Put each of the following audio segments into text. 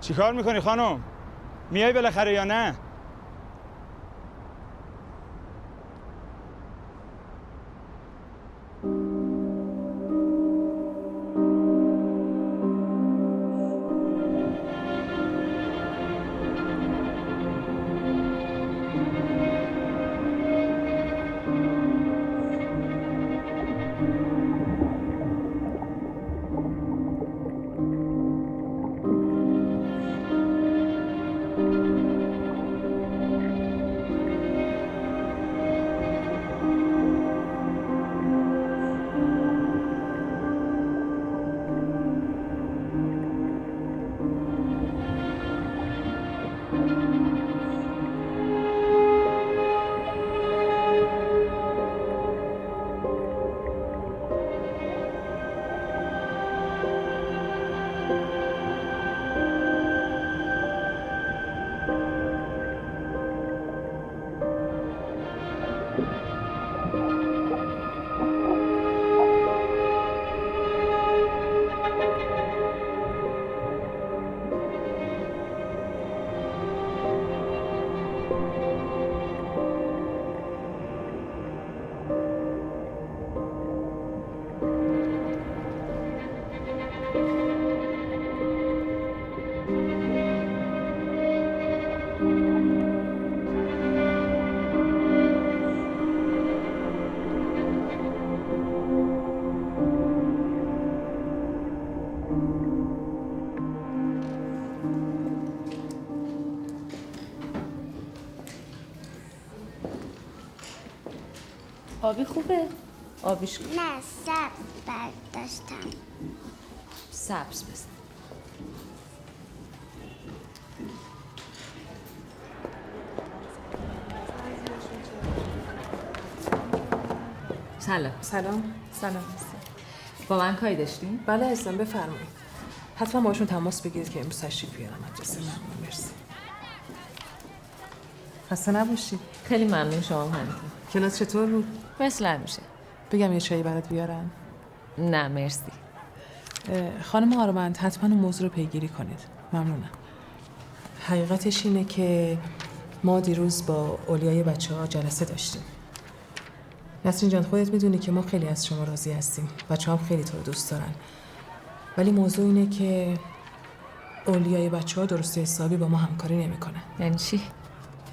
چیکار میکنی خانم؟ میای بالاخره یا نه؟ آبی خوبه؟ آبیش خوبه؟ نه سبز برداشتم. سبز بزن. سلام. سلام. با من کاری داشتین؟ بله عزیزم بفرمایید. حتما باشون تماس بگیرید که امروز تشریف بیارم مدرسه. ممنون، مرسی. خسته نباشی. خیلی ممنون شما هم همینطور. کلاس چطور بود؟ مثل همیشه. بگم یه چایی برات بیارم؟ نه مرسی. خانم آرمند حتما اون موضوع رو پیگیری کنید. ممنونم. حقیقتش اینه که ما دیروز با اولیای بچه‌ها جلسه داشتیم. نسرین جان خودت میدونی که ما خیلی از شما راضی هستیم. بچه‌ها هم خیلی تو رو دوست دارن. ولی موضوع اینه که اولیای بچه‌ها درست حسابی با ما همکاری نمی‌کنن. یعنی چی؟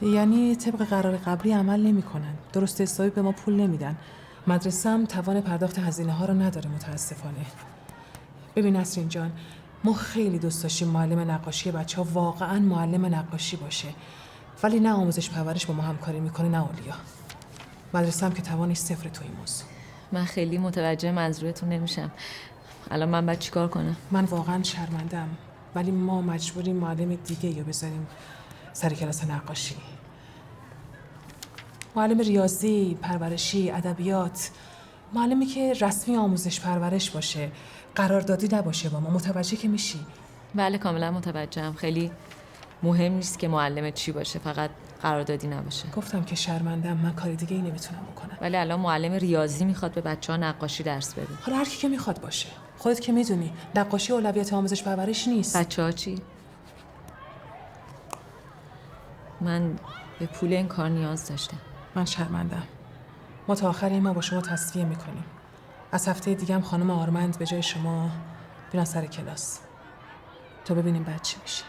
یعنی طبق قرار قبلی عمل نمی‌کنن. درست حسابی به ما پول نمیدن. مدرسه هم توان پرداخت هزینه‌ها رو نداره متأسفانه. ببین نسرین جان، ما خیلی دوست داشتیم معلم نقاشی بچه‌ها واقعاً معلم نقاشی باشه. ولی نه آموزش پرورش با ما همکاری می‌کنه نه اولیا. مدرسه هم که توانش صفر تو این موضوع. من خیلی متوجه منظورتون نمیشم. الان من باید چیکار کنم؟ من واقعاً شرمنده‌ام، ولی ما مجبوریم معلم دیگه رو بذاریم سر کلاس نقاشی. معلم ریاضی، پرورشی، ادبیات، معلمی که رسمی آموزش پرورش باشه، قراردادی نباشه با ما. متوجه که میشی؟ بله کاملا متوجهم. خیلی مهم نیست که معلم چی باشه، فقط قراردادی نباشه. گفتم که شرمنده‌ام، من کار دیگه ای نمیتونم بکنم. ولی الان معلم ریاضی میخواد به بچه‌ها نقاشی درس بده. حالا هر کی که میخواد باشه. خودت که میدونی نقاشی اولویت آموزش پرورش نیست. بچه‌ها چی؟ من به پول این کار نیاز داشتم. من شرمنده‌ام. ما تا آخر این ماه با شما تصفیه میکنیم. از هفته دیگه هم خانم آرمند به جای شما بیان سر کلاس تا ببینیم بعد چی میشه.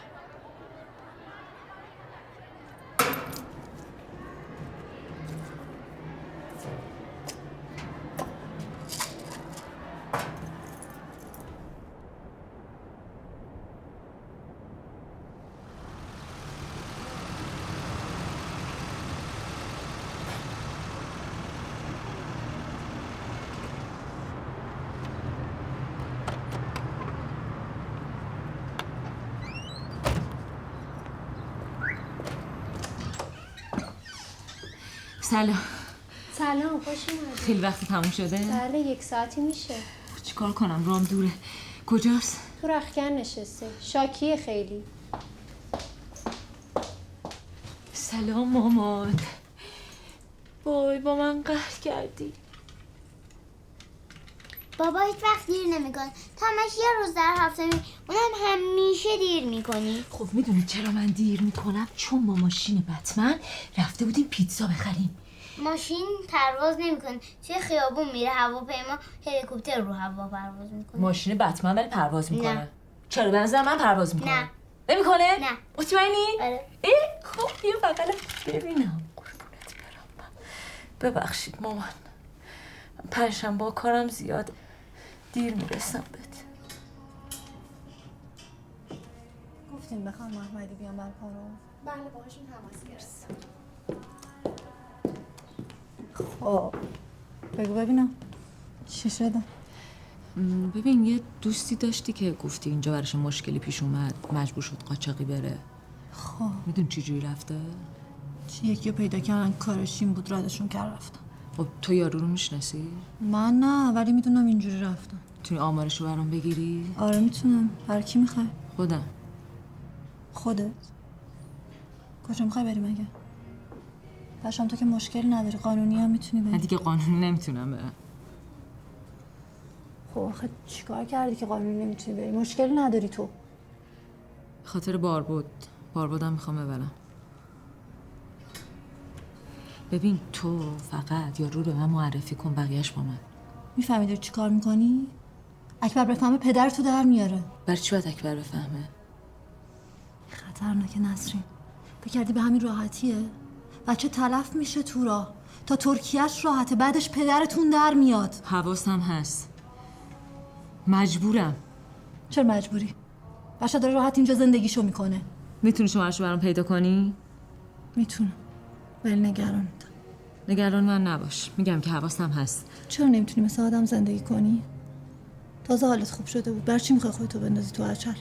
سلام. سلام، خوش اومدید. خیلی وقت تموم شده؟ بله 1 ساعتی میشه. چیکار کنم؟ رام دوره. کجاست؟ تو رختکن نشسته. شاکیه خیلی. سلام مامان. وای با من قهر کردی. بابا هیچ وقت دیر نمیکنه. تا همش یه روز در هفته اونم همیشه دیر میکنی. خب میدونی چرا من دیر میکنم؟ چون با ماشین بتمن رفته بودیم پیتزا بخریم. ماشین پرواز نمیکنه، توی خیابون میره، هواپیما هلیکوپتر رو هوا پرواز میکنه. ماشین بتمن ولی پرواز میکنه. نه. چرا به نظر من پرواز میکنه؟ نه. نمیکنه؟ نه. مطمئنی؟ آره. خب بیا بغل ببینم. قربونت برم. ببخشید مامان، من پنجشنبه با کارم زیاد دیر میرسم بهت. گفتیم بخوام محمدی بیام برپا رو. بله باهاشون تماس گرفتم. خب بگو ببینم چی شده؟ ببین یه دوستی داشتی که گفتی اینجا براش مشکلی پیش اومد، مجبور شد قاچاقی بره. خب میدونی چی جوری رفته؟ یکی رو پیدا کردن کارش این بود رادشون کرد رفتم. خب تو یارو رو میشناسی؟ من نه ولی میدونم اینجوری رفتم. میتونی آمارش رو برام بگیری؟ آره میتونم. برای کی میخوای؟ خودم. خودت؟ کجا میخوای بری مگه؟ پشم تو که مشکلی نداری، قانونی هم میتونی نه بری. دیگه قانونی نمیتونم برم. خب آخه چیکار کردی که قانونی نمیتونی بری؟ مشکلی نداری تو. خاطر باربودم میخوام ببرم. ببین تو فقط یارو رو به من معرفی کن، بقیهش با من. میفهمی داری چیکار میکنی؟ اکبر بفهمه پدر تو در میاره. برای چی باید اکبر بفهمه؟ خطرناکه نسرین. فکر کردی به همین راحتیه؟ بچه تلف میشه تو راه. تا ترکیهش راحته، بعدش پدرتون در میاد. حواسم هست. مجبورم. چرا مجبوری؟ بچه داره راحت اینجا زندگیشو میکنه. میتونی شمارشو برام پیدا کنی؟ میتونم ولی نگرانتم. نگران من نباش، میگم که حواسم هست. چرا نمیتونی مثل آدم زندگی کنی؟ تازه حالت خوب شده بود، برای چی میخوای خودتو بندازی تو اچل؟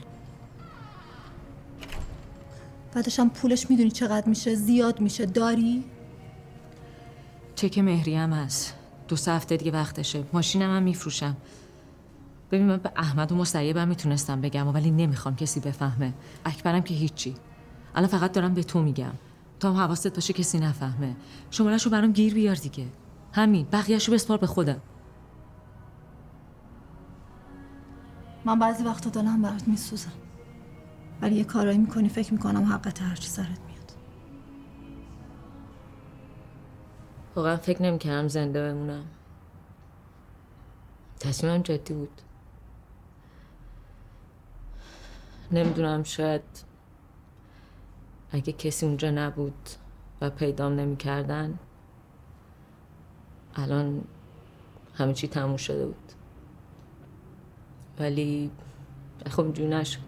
بعدش هم پولش میدونی چقدر میشه؟ زیاد میشه. داری؟ چک مهری هم هست. 2 هفته دیگه وقتشه. ماشینم هم میفروشم. ببین من به احمد و مصیبم میتونستم بگم ولی نمیخوام کسی بفهمه. اکبرم که هیچی. الان فقط دارم به تو میگم. تا هم حواست باشه کسی نفهمه. شماره‌شو برام گیر بیار دیگه. همین، بقیه‌شو بسپار به خودم. من بعضی وقتا دلم برات میسوزه، ولی یه کارایی میکنی فکر میکنم حقت هرچی سرت میاد. واقعا فکر نمی‌کردم زنده بمونم. تصمیمم جدی بود. نمیدونم، شاید اگه کسی اونجا نبود و پیدام نمی‌کردن الان همه چی تموم شده بود. ولی خب اینجوری نشد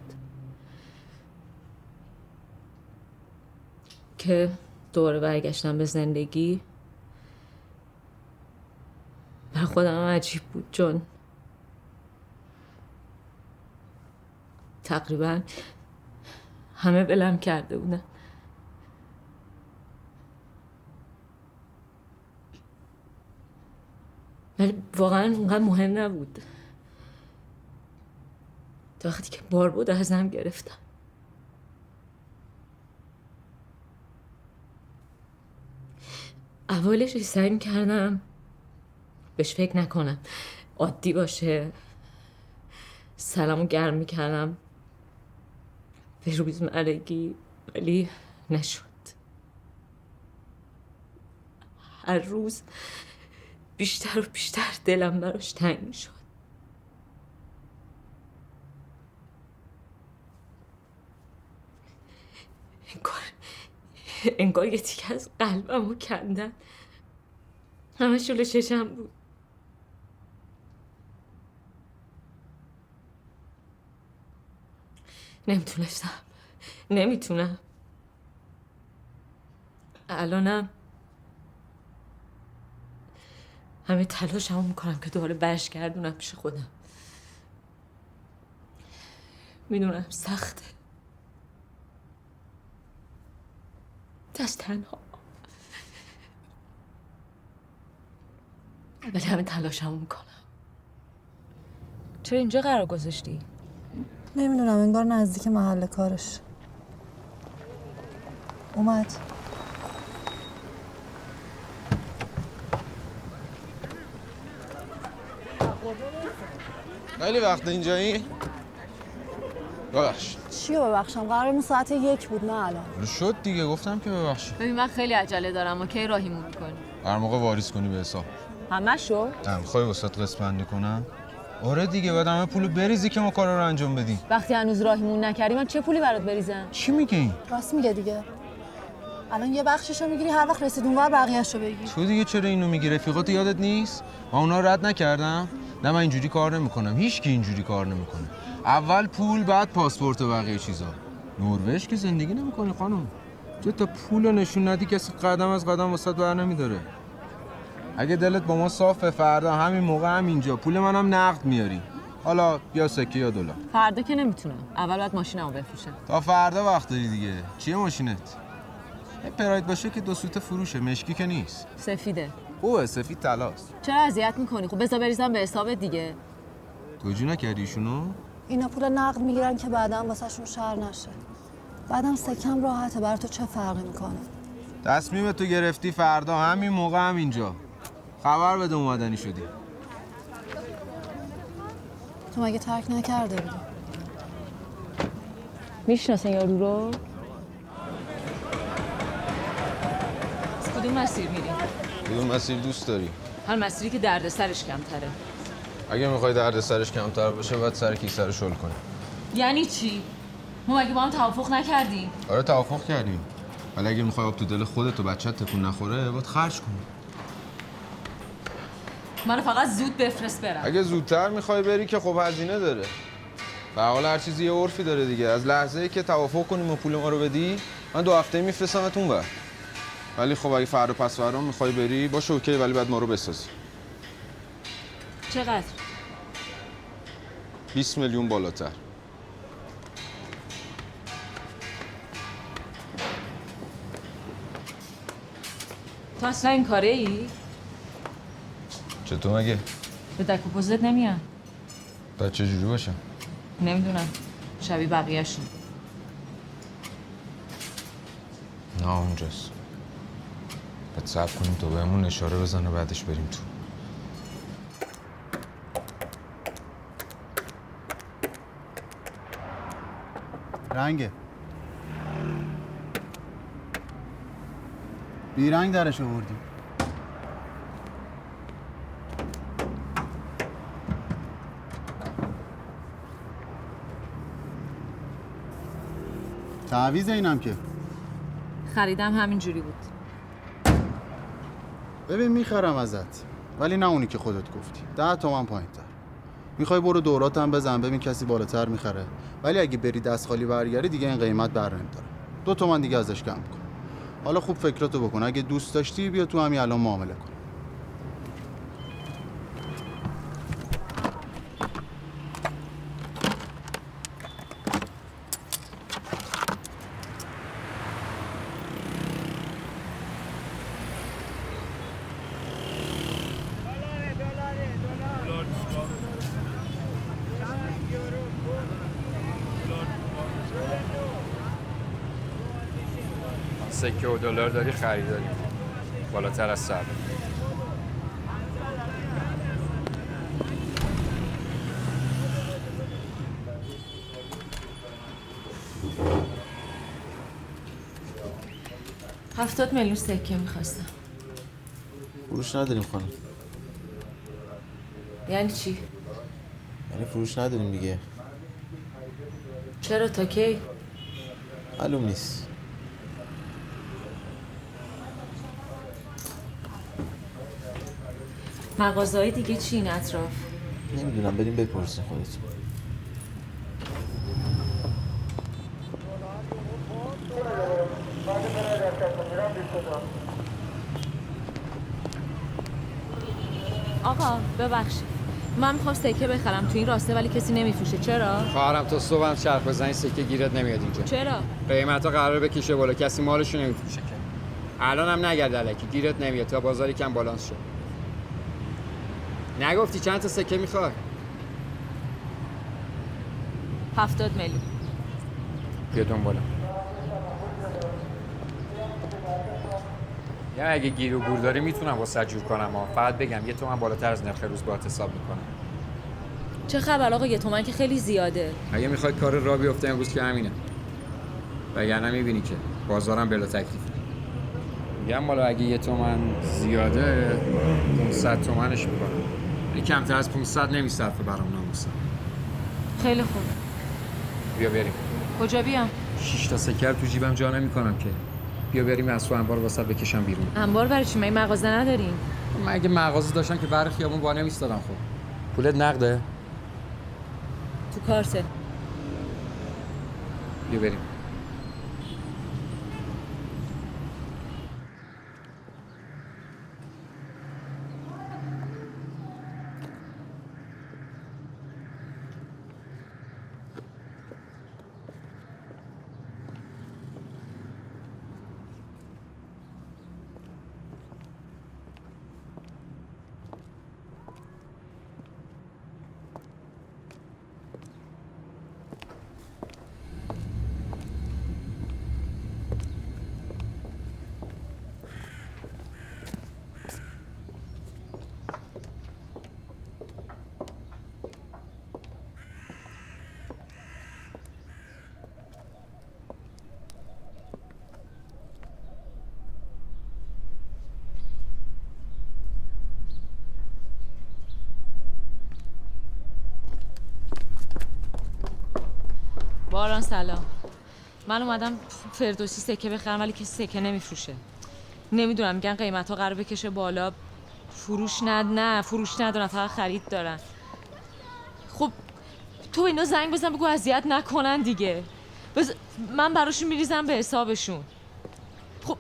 که دوباره برگشتم به زندگی. برای خودم عجیب بود چون تقریبا همه ولم کرده بودن. ولی واقعا اونقدر مهم نبود تا وقتی که باربود ازم گرفتن. اولش سعی می‌کردم بهش فکر نکنم، عادی باشه. سلامو گرم می‌کردم به روزمرگی، ولی نشد. هر روز بیشتر و بیشتر دلم براش تنگ می‌شد. انگار یه تیکه از قلبمو کندن. همه شلو چشم بود. نمیتونم. الانم همه تلاشمو میکنم که دوباره برگردونم پیش خودم. میدونم سخته، دست تنها، ولی همه تلاشمو میکنم. چرا اینجا قرار گذاشتی؟ نمیدونم، انگار نزدیک محل کارش. اومد. خیلی وقت اینجایی؟ ببخش. چیو ببخشم؟ قرارمون ساعت 1 بود، نه الان. شد دیگه، گفتم که ببخشید. ببین من خیلی عجله دارم و کی راهیمون میکنی؟ هر موقع واریز کنی به حساب. همه شو؟ میخوای وسط قسط بندی کنم؟ آره دیگه، بعد همه پولو بریزی که ما کارا رو انجام بدیم. وقتی هنوز راهیمون نکردی من چه پولی برات بریزم؟ چی میگی؟ راست میگه دیگه. الان یه بخششو میگیری، هر وقت رسید اونور بقیه‌شو بگی. تو دیگه چرا اینو میگی؟ رفیقات یادت نیست؟ من اونا رد نکردم. نه من اینجوری کار نمیکنم. هیچ کی اینجوری کار نمیکنه. اول پول، بعد پاسپورت و بقیه چیزا. نروژ که زندگی نمیکنی خانم. تو تا پولو نشون ندی کسی قدم از قدم واسط بر نمیداره. اگه دلت با ما صافه، فردا همین موقع همینجا پول منم نقد میاری. حالا یا سکه یا دلار. فردا که نمیتونم. اول باید ماشینمو بفروشم. تا فردا وقت داری دیگه. چیه ماشینت؟ پراید باشه که 2 سوت فروشه، مشکی که نیست. سفیده. اوه، سفید طلاست. چرا اذیت میکنی؟ خب بذار بریزم به حساب دیگه. توجیه نکردی ایشونو؟ اینا پول نقد میگیرن که بعداً واسهشون شر نشه. بعدم سکم راحته، بر تو چه فرقی میکنه؟ تصمیم تو گرفتی، فردا همین موقع همینجا خبر بده اومدنی شدی. تو مگه ترک نکرده بودی؟ میشناسن یارو رو؟ از کدوم مسیر میری؟ کدوم مسیر دوست داری؟ هر مسیری که دردسرش کمتره. اگه میخوای دردسرش کمتر باشه باید سر کیسه رو شل کنی. یعنی چی؟ ما مگه با هم توافق نکردیم؟ آره توافق کردیم. ولی اگه میخوای آب تو دل خودت و بچت تکون نخوره باید خرج کنی. منو فقط زود بفرست برم. اگه زودتر میخوای بری که خب هزینه داره. به حال هر چیزی یه عرفی داره دیگه. از لحظه‌ای که توافق کنیم و پول ما رو بدی، من 2 هفته میفرستمت اونور. ولی خب اگه فردا پس فردا میخوای بری باشه اوکی، ولی بعد ما رو بسازی. چقدر؟ 20 میلیون بالاتر. تو اصلا این کاره ای؟ چطور مگه؟ به دک و پوزت نمیان. بعد چه جوری باشه؟ نمیدونم. شبیه بقیه‌شون. نه اونجاست. باید صبر کنیم تو بهمون اشاره بزنه بعدش بریم تو. رنگه بیرنگ درش آوردیم. تعویض اینم که خریدم همین جوری بود. ببین میخرم ازت، ولی نه اونی که خودت گفتی. 10 تومن پایین‌تر. میخوای برو دورات هم بزن ببین کسی بالاتر میخره، ولی اگه بری دست خالی برگردی دیگه این قیمت بر نمیداره. 2 تومن دیگه ازش کم کن. حالا خوب فکراتو بکن، اگه دوست داشتی بیا تو همین الان معامله کن. سکه و دلار داری خریداری بالاتر از سر. $70 میلیون سکه میخواستم. فروش نداریم خانم. یعنی چی؟ یعنی فروش نداریم دیگه. چرا تا کی؟ معلوم نیست. مغازه‌های دیگه چی این اطراف؟ نمیدونم، بریم بپرسیم خودتون. آقا ببخشید، من میخوام سکه بخرم تو این راسته ولی کسی نمیفروشه. چرا؟ خواهرم تا صبح هم چرخ بزنی سکه گیرت نمیاد اینجا. چرا؟ قیمتا قراره بکشه بالا، کسی مالشو نمیفروشه که. الان هم نگرد الکی گیرت نمیاد تا بازاری کم بالانس شه. نگفتی چند تا سکه میخوای؟ 70 میلیون. بیا دنبالم. یا اگه گیر و گور داری میتونم واسه جور کنم، فقط بگم 1 تومن بالاتر از نرخ روز باهات حساب میکنم. چه خبر آقا؟ 1 تومن که خیلی زیاده. اگه میخوای کار راه بیفته امروز که همینه. وگرنه میبینی که بازارم بلا تکلیفه. میگم مالا اگه 1 تومن زیاده 500 تومنش میکنم. ولی کمتر از 500 نمیصرفه برام ناموسم. خیلی خوب. بیا بریم. کجا بیام؟ 6 تا سکر تو جیبم جا نمیکنم که. بیا بریم از تو انبار واسه بکشم بیرون. انبار برای چی؟ مگه مغازه نداریم؟ من اگه مغازه داشتم که بر خیابون با نمیستادم. خب پولت نقده؟ تو کارته. بیا بریم. باران سلام. من اومدم فردوسی سکه بخرم ولی کسی سکه نمیفروشه. نمیدونم، میگن قیمت ها قرار بکشه بالا. فروش ندارن، فقط خرید دارن. خب تو اینا زنگ بزن بگو اذیت نکنن دیگه. من براشون میریزم به حسابشون. خب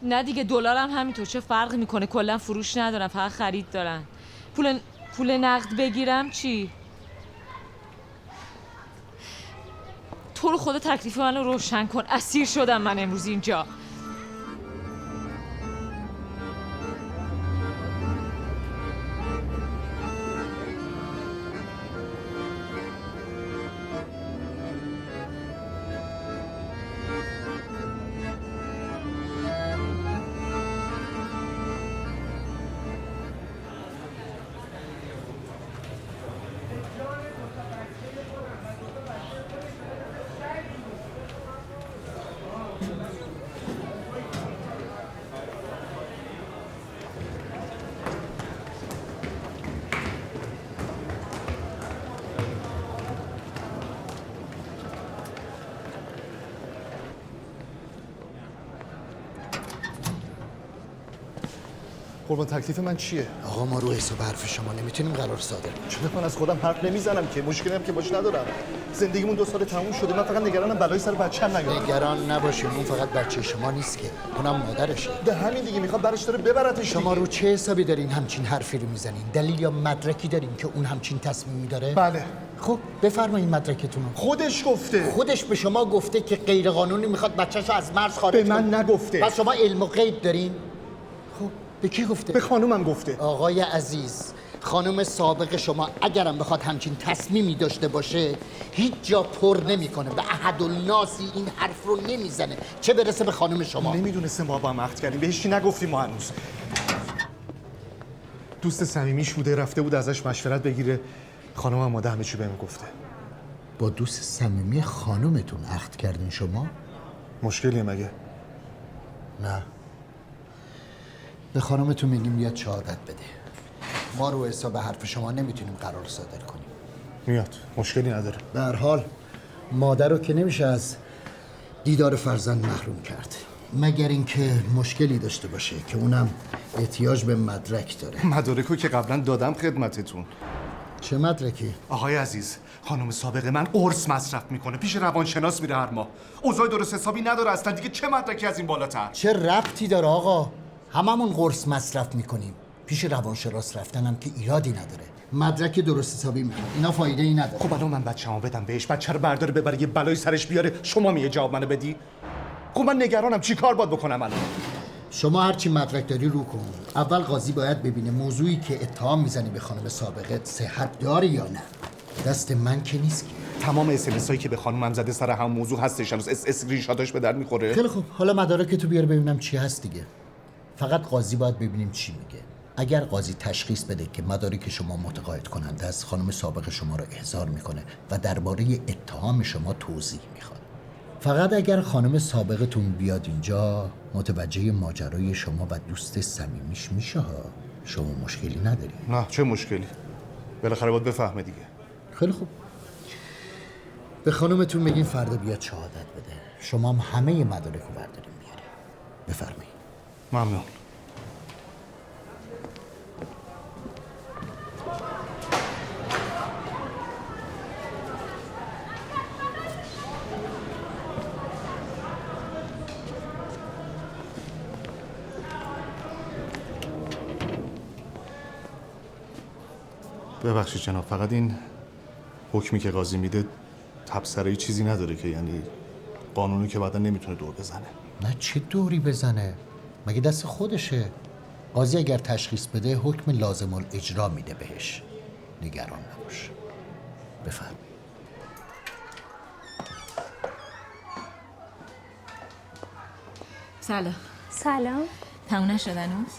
نه دیگه، دلار هم همینطور، چه فرقی میکنه؟ کلا فروش ندارن، فقط خرید دارن. پول نقد بگیرم چی؟ تو رو خدا تکلیف منو روشن کن. اسیر شدم من امروز اینجا. قربان تکلیف من چیه؟ آقا ما رو حساب حرف شما نمیتونیم قرار صادر کنیم. چرا من از خودم حرف نمیزنم که مشکلی هم که باش ندارم. زندگیمون 2 سال تموم شده. من فقط نگرانم بلای سر بچه‌م نیاد. نگران نباشین، اون فقط بچه شما نیست که، اونم مادرشه. ده همین دیگه، میخواد برش داره ببرتش. شما رو چه حسابی دارین همچین حرفی رو میزنین؟ دلیل یا مدرکی دارین که اون همچین تصمیمی داره؟ بله. خب بفرمایید مدرکتون رو. خودش گفته. خودش به شما گفته که غیر قانونی میخواد بچه‌شو از مرز خارج کنه. به من نگفته. پس شما علم و غیب دارین؟ خب به کی گفته؟ به خانومم گفته. آقای عزیز، خانم سابق شما اگرم بخواد همچین تصمیمی داشته باشه هیچ جا پر نمیکنه، به احدالناسی این حرف رو نمیزنه، چه برسه به خانم شما. نمیدونسته ما با هم عقد کردیم، بهش نگفتیم ما هنوز. دوست صمیمیش بوده، رفته بود ازش مشورت بگیره. خانم هم همه چی بهم گفته. با دوست صمیمی خانومتون عقد کردین شما؟ مشکلیه مگه؟ نه. به خانومتون میگیم بیاد شهادت بده. ما رو حساب حرف شما نمیتونیم قرار صادر کنیم. میاد، مشکلی نداره. به هر حال مادر رو که نمیشه از دیدار فرزند محروم کرد، مگر اینکه مشکلی داشته باشه که اونم احتیاج به مدرک داره. مدارکو که قبلا دادم خدمتتون. چه مدرکی؟ آقای عزیز، خانم سابقه من قرص مصرف میکنه، پیش روانشناس میره هر ماه. اوضاع درست حسابی نداره اصلا، دیگه چه مدرکی از این بالاتر؟ چه ربطی داره آقا؟ هممون قرص مصرف میکنیم. پیش روانشناس رفتنم که ایرادی نداره. مدرک درست حسابی میکنه، اینا فایده ای نداره. خب الان من بچه‌مو بدم بهش، بچه رو برداره ببره یه بلای سرش بیاره، شما میگه جواب منو بدی؟ خب من نگرانم، چی کار باید بکنم الان؟ شما هرچی مدرک داری رو کن. اول قاضی باید ببینه موضوعی که اتهام میزنی به خانم سابقه صحت داره یا نه. دست من که نیست که. تمام اس‌ام‌اسایی که به خانومم زده سر هم موضوع هستش، هنوز اسکرین‌شاتاش به در میخوره. خیلی خوب، حالا مدارک تو بیار ببینم چی هست دیگه. فقط قاضی باید ببینیم چی میگه. اگر قاضی تشخیص بده که مدارک شما متقاعد کننده است، خانم سابق شما را احضار میکنه و درباره اتهام شما توضیح میخواد. فقط اگر خانم سابقتون بیاد اینجا متوجه ماجرای شما و دوست صمیمیش میشه ها. شما مشکلی نداری؟ نه چه مشکلی؟ بالاخره باید بفهمه دیگه. خیلی خوب. به خانمتون بگین فردا بیاد شهادت بده. شما هم همه مدارک رو برداریم بیاریم. بفرمایید. ممنون. ببخشید جناب، فقط این حکمی که قاضی میده تبصره‌ای چیزی نداره که یعنی قانونی که بعدا نمیتونه دور بزنه. نه چه دوری بزنه؟ مگه دست خودشه؟ قاضی اگر تشخیص بده حکم لازم الاجرا میده بهش. نگران نباش. بفرمایید. سلام. سلام. تموم نشد هنوز؟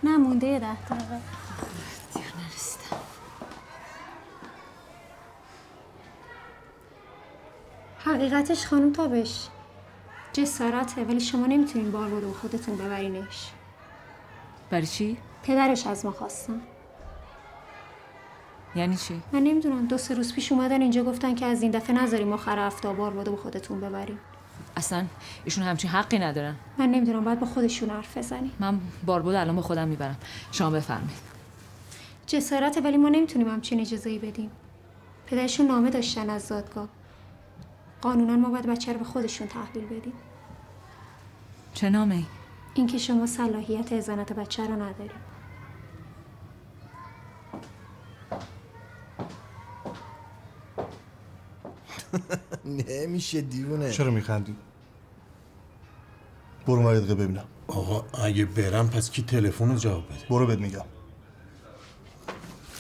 نه مونده 10 دقیقه. دیر نرسیدم. حقیقتش خانم تابش جسارته، ولی شما نمیتونین بار رو خودتون ببرینش. برای چی؟ پدرش از ما خواستن. یعنی چی؟ من نمیدونم، 2-3 روز پیش اومدن اینجا گفتن که از این دفعه نذاریم آخر هفته بار رو خودتون ببرین. اصلا ایشون همچین حقی ندارن. من نمیدونم، باید با خودشون حرف بزنیم. من باربود الان با خودم میبرم. شما بفرمایید. جسارته، ولی ما نمیتونیم همچین اجازه‌ای بدیم. پدرشون نامه داشتن از دادگاه. قانونا ما باید بچه رو به خودشون تحویل بدیم. چه نامه‌ای؟ اینکه شما صلاحیت حضانت بچه رو ندارید. نمیشه دیوونه. چرا میخندی؟ برو ما دقیقه ببینم. آقا اگه برم پس کی تلفن رو جواب بده؟ برو بهت میگم.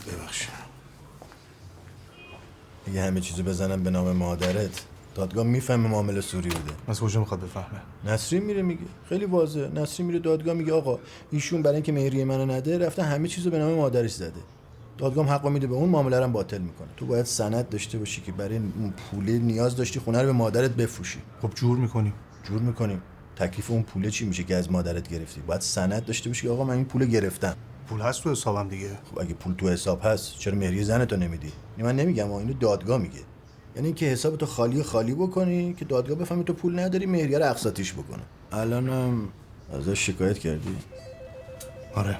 ببخشید. اگه همه چیزو بزنم به نام مادرت، دادگاه میفهمه معامله سوری بوده. از کجا میخواد بفهمه؟ نسرین میره میگه، خیلی واضحه. نسرین میره دادگاه میگه آقا ایشون برای اینکه مهریه منو نده رفته همه چیزو به نام مادرش زده. دادگاه هم حق میده به اون، معامله رو هم باطل میکنه. تو باید سند داشته باشی که برای اون پوله نیاز داشتی خونه رو به مادرت بفروشی. خب جور میکنیم. تکلیف اون پوله چی میشه که از مادرت گرفتی؟ باید سند داشته باشی که آقا من این پول گرفتم. پول هست تو حسابم دیگه. خب اگه پول تو حساب هست چرا مهریه زنتو نمیدی؟ من نمیگم، اینو دادگاه میگه. یعنی اینکه حسابتو خالی بکنی که دادگاه بفهمی تو پول نداری، مهریه رو اقساطیش بکنه. الانم ازش شکایت کردی؟ آره.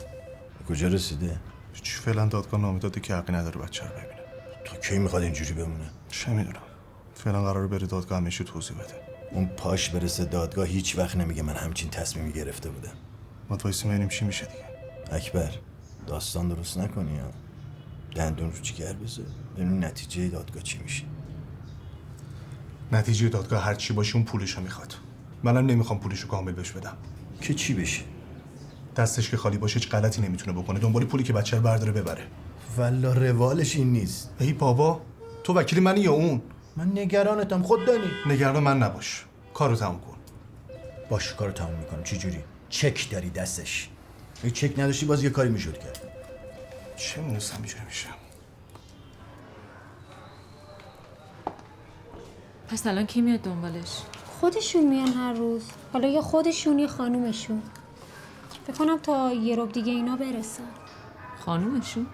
کجا رسیده؟ هیچ، فعلا دادگاه نامه داده که حقی نداره بچه رو ببینه. تا کی میخواد اینجوری بمونه؟ چه میدونم. فعلا قراره بره دادگاه همیشه توضیح بده. اون پاش برسه دادگاه هیچ وقت نمیگه من همچین تصمیمی گرفته بودم. ما وایسیم ببینیم چی میشه دیگه. اکبر داستان درست نکنی ها. دندون رو جگر بذار ببینیم نتیجه دادگاه چی میشه. نتیجه دادگاه هر چی باشه اون پولشو میخواد. منم نمیخوام پولشو کامل بهش بدم. که چی بشه؟ دستش که خالی باشه هیچ غلطی نمیتونه بکنه. دنبال پولی که بچه رو برداره ببره. والا روالش این نیست. ای بابا تو وکیل منی یا اون؟ من نگرانتم خود دانی. نگران من نباش. کارو تموم کن. باش کارو تموم میکنم. چه جوری؟ چک داری دستش؟ اگه چک نداشتی باز یه کاری میشد کرد. چه میدونستم اینجوری میشه. پس الان کی میاد دنبالش؟ خودشون میان هر روز. حالا یا خودشون یا خانومشون. فکر کنم تا یه ربع دیگه اینا برسن. خانومشون؟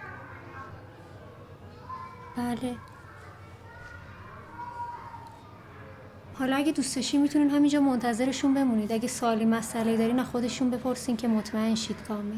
بله. حالا اگه دوست داشتین میتونین همینجا منتظرشون بمونید. اگه سوالی مسئله دارین از خودشون بپرسین که مطمئن شید کامل.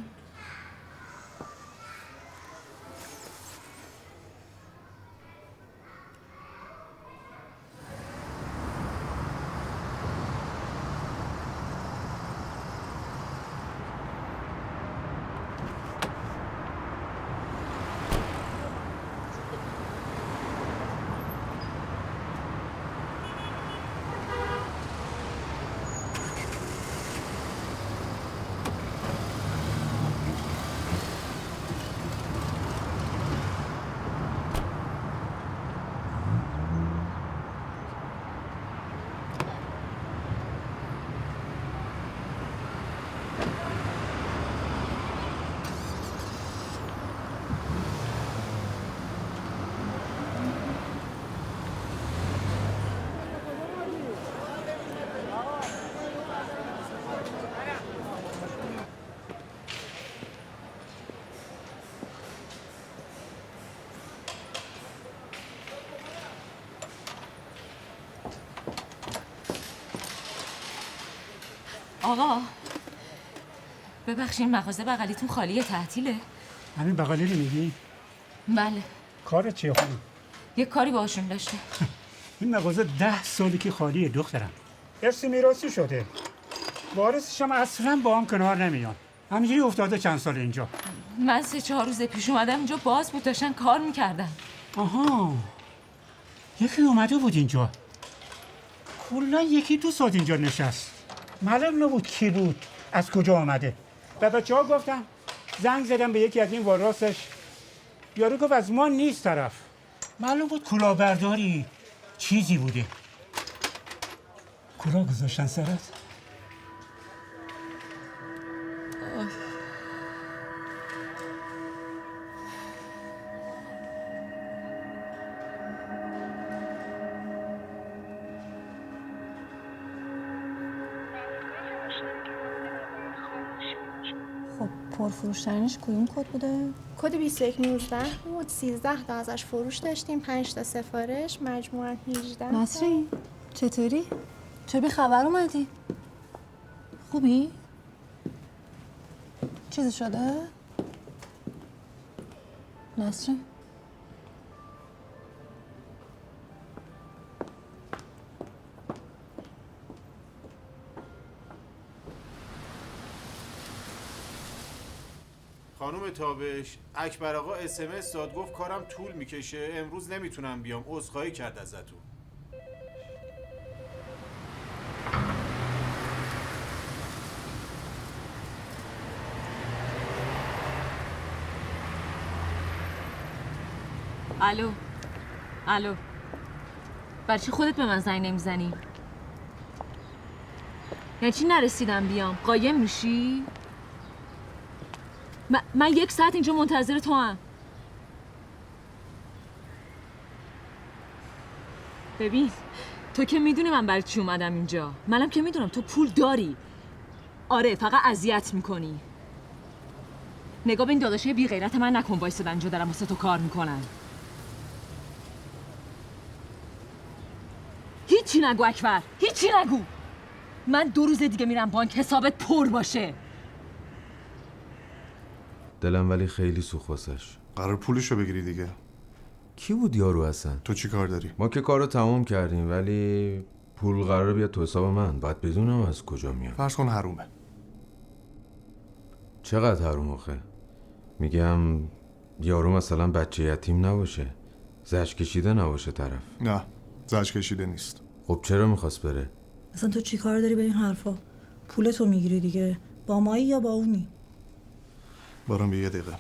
آقا ببخشید مغازه بغلیتون خالیه، تعطیله؟ همین بغلی رو میگی؟ بله. کارت چیه خانم؟ یه کاری باشون داشته. این مغازه 10 سالی که خالیه دخترم. ارث میراثی شده. وارثش هم اصلا با هم کنار نمیان. همینجوری افتاده چند سال اینجا. من 3-4 روز پیش اومدم اینجا، باز بود، داشتن کار میکردن. آها، یکی اومده بود اینجا. کلا 1-2 ساعت اینجا نشست. معلوم نبود کی بود، از کجا آمده. به بچه‌ها گفتم، زنگ زدم به یکی از این وارثش. یارو گفت از ما نیست طرف. معلوم بود کلاهبرداری چیزی بوده. کلاه گذاشتن سرت؟ خب پرفروشترینش کدوم کد بوده؟ کد 2119 بود. 13 تا ازش فروش داشتیم، 5 تا سفارش، مجموعاً 18. نسرین چطوری؟ چه بی خبر اومدی؟ خوبی؟ چیزی شده؟ نسرین خانم تابش، اکبر آقا SMS داد گفت کارم طول میکشه، امروز نمیتونم بیام، عذرخواهی کرد ازتون. الو برای چی خودت به من زنگ نمیزنی؟ یعنی چی نرسیدم بیام؟ قایم میشی؟ من 1 ساعت اینجا منتظر تو هم. ببین تو که میدونی من برای چی اومدم اینجا. منم که میدونم تو پول داری. آره فقط اذیت میکنی. نگاه به این داداشای بی غیرت من نکن، وایسادن اینجا دارم واسه تو کار میکنن. هیچی نگو اکبر، هیچی نگو. من 2 روز دیگه میرم بانک، حسابت پر باشه. دلم ولی خیلی سوخت واسش. قرار پولشو بگیری دیگه. کی بود یارو اصلا؟ تو چی کار داری؟ ما که کارو تموم کردیم ولی پول قرار بیاد تو حساب من. باید بدونم از کجا میاد. فرض کن حرومه. چقدر حروم آخه؟ میگم یارو مثلا بچه یتیم نباشه، زج کشیده نباشه طرف. نه زج کشیده نیست. خب چرا میخواست بره؟ اصلا تو چی کار داری به این حرفا؟ پولتو میگیری دیگه. با مایی یا با اونی؟ برام 1 دقیقه.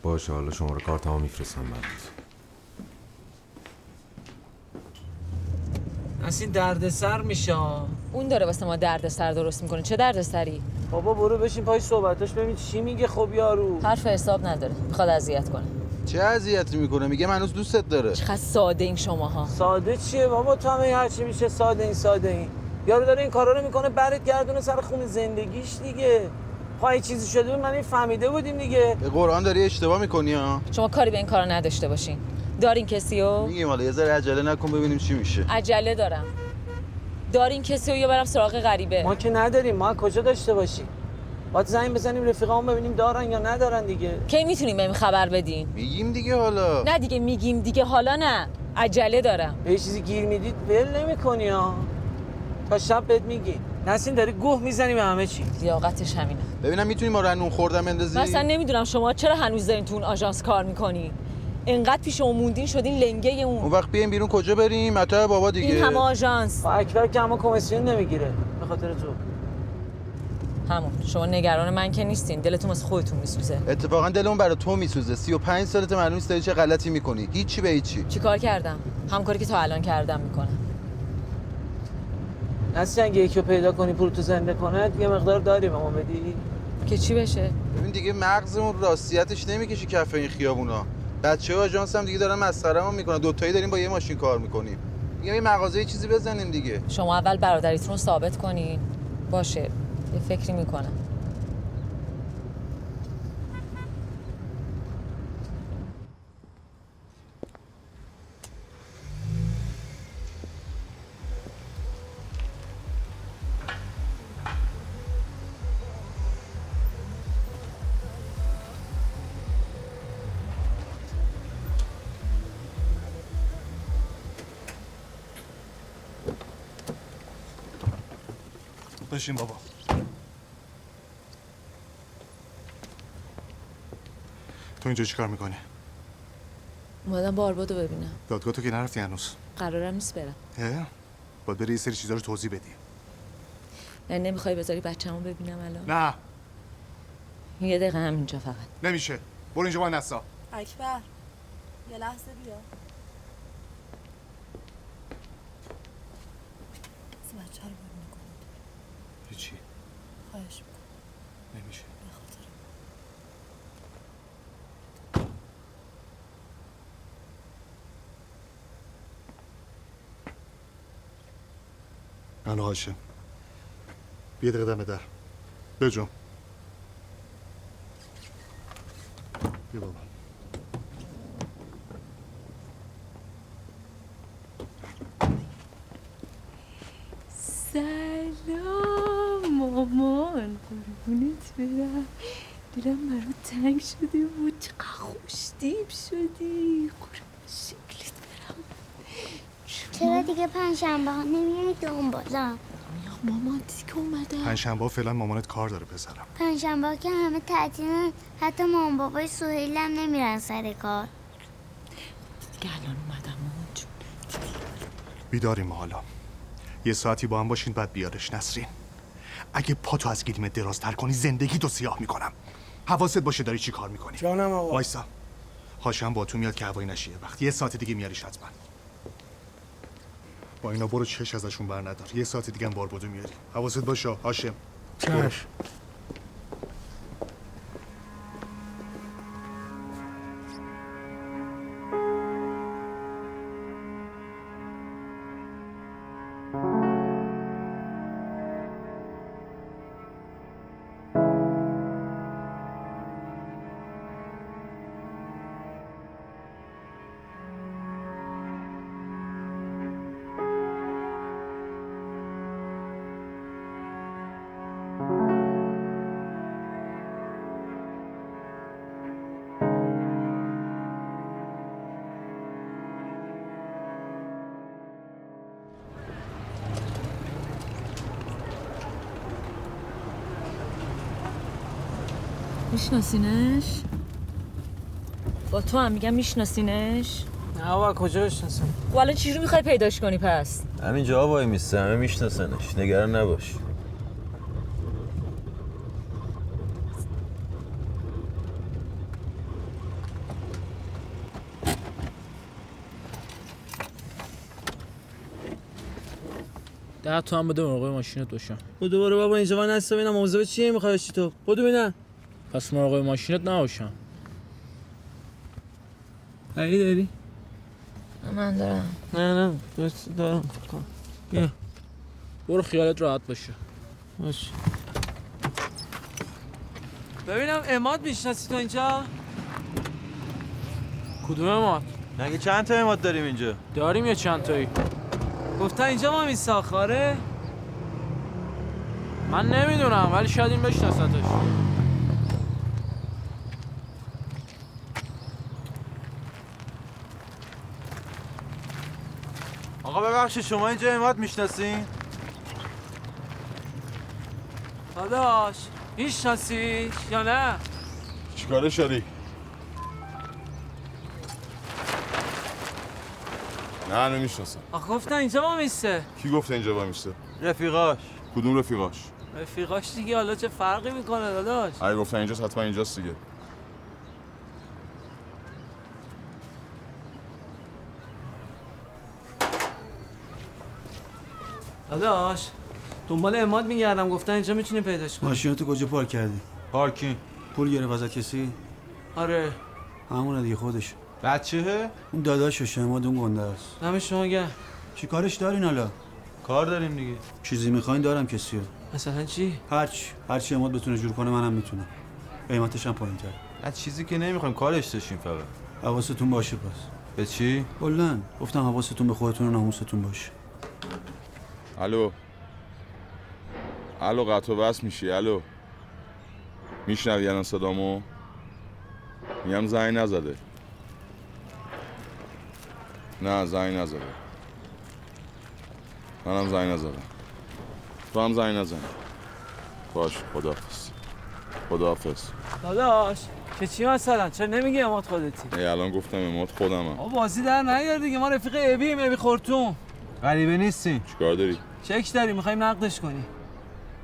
باشه حالا شماره کارتمو میفرستم برات. اصلا دردسر میشه. اون داره واسه ما دردسر درست میکنه. چه دردسری؟ بابا برو بشین پای صحبتاش ببین چی میگه. خب یارو حرف حساب نداره، میخواد اذیت کنه. چه اذیتی میکنه؟ میگه من هنوز دوستت داره. چقدر ساده این شماها. ساده چیه بابا؟ تو همه هرچی میشه ساده این. یارو داره این کارا رو میکنه برات گردونه سر خون زندگیش دیگه. خواهی چیزی شده بود من این فهمیده بودیم دیگه. به قرآن داری اشتباه میکنی ها. شما کاری به این کارا نداشته باشین. دارین کسیو؟ میگیم حالا یه ذره عجله نکن ببینیم چی میشه. عجله دارم. دارین کسیو یا برم سراغ غریبه؟ ما که نداریم. ما کجا داشته باشیم؟ باید زنگ بزنیم رفیقامون ببینیم دارن یا ندارن دیگه. کی میتونیم بهم خبر بدین؟ میگیم دیگه حالا. نه دیگه میگیم دیگه حالا نه. عجله دارم. به چیزی گیر میدید ول نمی‌کنی ها. تا شب بهت میگی. نسین داری گوه میزنی به همه چی. لیاقتش همینه. ببینم میتونی ما رنون خوردم بندازی؟ مثلا نمیدونم شما چرا هنوز دارین تو اون آژانس کار میکنی؟ انقدر پیشمون موندین شدین لنگه اون وقت بیایم بیرون کجا بریم؟ متاع بابا دیگه. این همه آژانس. با اکبر که اما کمیسیون نمیگیره به خاطر تو. همون شما نگران من که نیستین، دلتون واسه خودتون میسوزه. اتفاقا دلمون برای تو میسوزه. 35 سالت معلوم نیست داری چه غلطی میکنی. هیچی به هیچی. چیکار کردم؟ هم کاری که تا الان کردم میکنم. نسین اگه یکی رو پیدا کنی پول تو زنده کنه یه مقدار داری به ما بدی که چی بشه؟ ببین دیگه مغزمون راستیتش نمیکشه کف این خیابونا. بچه‌ها آژانس هم دیگه دارن مسخرهمون میکنن. دوتایی داریم با یه ماشین کار میکنیم. یه مغازه یه چیزی بزنیم دیگه. شما اول برادریتون رو ثابت کنین. باشه یه فکری میکنم. بشین بابا. تو اینجا چیکار میکنی؟ اومدم باربادو ببینم. دادگاه تو که نرفتی هنوز؟ قرارم نیست برم. باید بری یه سری چیزا رو توضیح بدی. یعنی نمیخوای بذاری بچه‌مو ببینم الان؟ نه. یه دقیقه همینجا فقط. نمیشه. برو اینجا با نسا. اکبر یه لحظه بیا. بچه رو ببینه کنید. هیچی. خواهش میکنم. نمیشه. به خاطر من هاشم. بیا دقیقه دم در. بجم. بیا بابا. سلام مامان، قربونت برم. دلم برات تنگ شده بود، چقدر خوشتیب شدی. قربون شکلت برم. چرا دیگه پنجشنبه ها نمیای دنبالم؟ مامان دیگه اومدم. پنجشنبه فعلا مامانت کار داره پسرم. پنجشنبه ها که همه تعطیلن، حتی مامان بابای سهیل هم نمیرن سر کار. دیگه الان اومدم مامان جون. بیداریم حالا. یه ساعتی با هم باشین بعد بیارش نسرین. اگه پاتو از گلیمت درازتر کنی زندگی تو سیاه میکنم. حواست باشه داری چی کار میکنی. جانم آقا. وایسا. هاشم با تو میاد که هوایی نشیه. وقتی یه ساعت دیگه میاریش حتما. با اینا برو چش ازشون بر ندار. یه ساعت دیگه هم باربادو میاری. حواست باشه هاشم. چش. میشناسینش؟ با تو هم میگم میشناسینش؟ نه بابا کجا بشناسم؟ خب الان چجوری میخوای پیداش کنی پس؟ همینجا وای میسته، همه میشناسنش، نگران نباش. ده تا هم بده مراقب ماشینت باشم. بدو برو بابا اینجا وای نستا ببینم موضوع چیه میخوای چی تو؟ بدو ببینم. پس مراقب ماشینت نباشم. علی داری؟ من دارم. نه دارم. بیا. برو خیالت راحت باشه. باشه. ببینم عماد میشناسی تو اینجا؟ کدوم عماد؟ مگه چند تا عماد داریم اینجا؟ داریم یا چند تایی؟ گفتن اینجا ما میساخاره؟ من نمیدونم ولی شاید این بشناستش. آقا ببخشید شما اینجا عماد میشناسین؟ داداش میشناسیش یا نه؟ چیکارش داری؟ نه نمیشناسم. آخه گفتن اینجا ما میسته. کی گفته اینجا با میسته؟ رفیقاش. کدوم رفیقاش؟ رفیقاش دیگه حالا چه فرقی میکنه داداش؟ اگه گفتن اینجاست حتما اینجاست دیگه. داداش دنبال عماد میگردم گفتن اینجا میتونی پیداش کنی. ماشینتو کجا پارک کردی؟ پارکینگ. پول گرفت ازت کسی؟ آره. همونه دیگه خودش. بچه‌ه؟ اون داداششه عماد اون گنده است. دم شما گرم. چی کارش دارین حالا؟ کار داریم دیگه. چیزی میخواین دارم کسیو. مثلا چی؟ هرچی عماد بتونه جور کنه منم میتونم. قیمتش هم پایین‌تر. از چیزی که نمیخوایم کارش داشتیم فقط. حواستون باشه پس. به چی؟ کلاً گفتم حواستون به خودتون و ناموستون باشه. الو قطع و بس میشی. الو میشنوی الان صدامو؟ میگم زنگ نزده. نه زنگ نزده. منم زنگ نزدم. تو هم زنگ نزن. باش خداحافظ. خداحافظ. داداش که چی مثلا؟ چرا نمیگی اماد خودتی؟ الان گفتم اماد خودمم. آقا بازی در نیار دیگه، ما رفیق ابی خورتون. غریبه نیستی. چیکار داری؟ چک داری میخوایم نقدش کنی.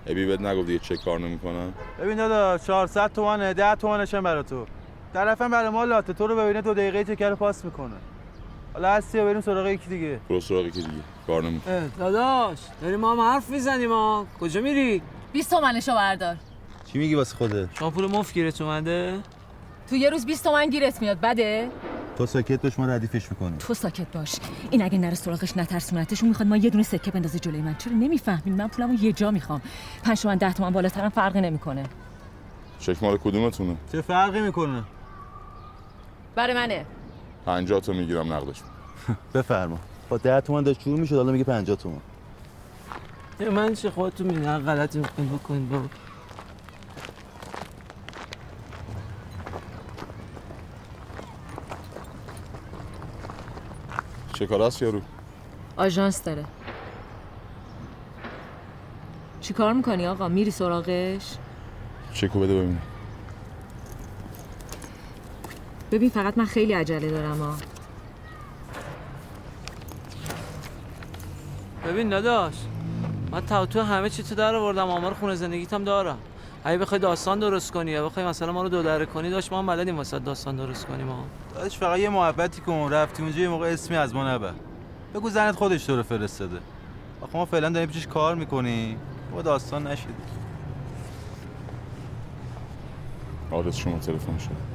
ابی بهت نگفت دیگه چک کار نمیکنن؟ ببین داداش 400 تومنه، 10 تومنش هم برای تو. طرفم برای ما لاته، تو رو ببینه 2 دقیقه چکر رو پاس میکنه. حالا هستی و بریم سراغ یکی دیگه. برو سراغ یکی دیگه. کار نمیکنه. داداش داریم ما هم حرف میزنیم ها. کجا میری؟ 20 تومنشو بردار. چی میگی واسه خودت؟ شما پول مفت گیرت اومده؟ تو یه روز 20 تومن گیرت میاد بده؟ تو ساکت باش، ما ردیفش میکنیم. تو ساکت باش. این اگه نره سراغش نترسونتش، اون میخواد ما یه دونه سکه بندازه جلوی من. چرا نمیفهمین؟ من پولمو یه جا میخوام. 5 تومن 10 تومن بالاترم فرقی نمیکنه. چک مال کدومتونه؟ چه فرقی میکنه؟ برای منه. 50 تا میگیرم نقدش. بفرما. با 10 تومن داشت شروع میشد، حالا میگه 50 تومن. من چه خودتون میدونم غلطی میکنید بکنید بابا. چه کار است یارو؟ آژانس داره. چی کار میکنی آقا؟ میری سراغش؟ چکو بده ببینم. ببین فقط من خیلی عجله دارم ها. ببین داداش من تو همه چی تو در آوردم، آمار خونه زندگیت هم دارم. اگه بخوای داستان درست کنی یا بخوای مثلا ما رو دو دره کنی، داشت ما هم بلدیم واسه داستان درست کنیم ما. داداش فقط یه محبتی کن، رفتی اونجا یه موقع اسمی از ما نبر. بگو زنت خودش تو رو فرستاده. آخه ما فعلا داریم پیشش کار میکنیم. با داستان نشید. آدرس شما تلفن شد.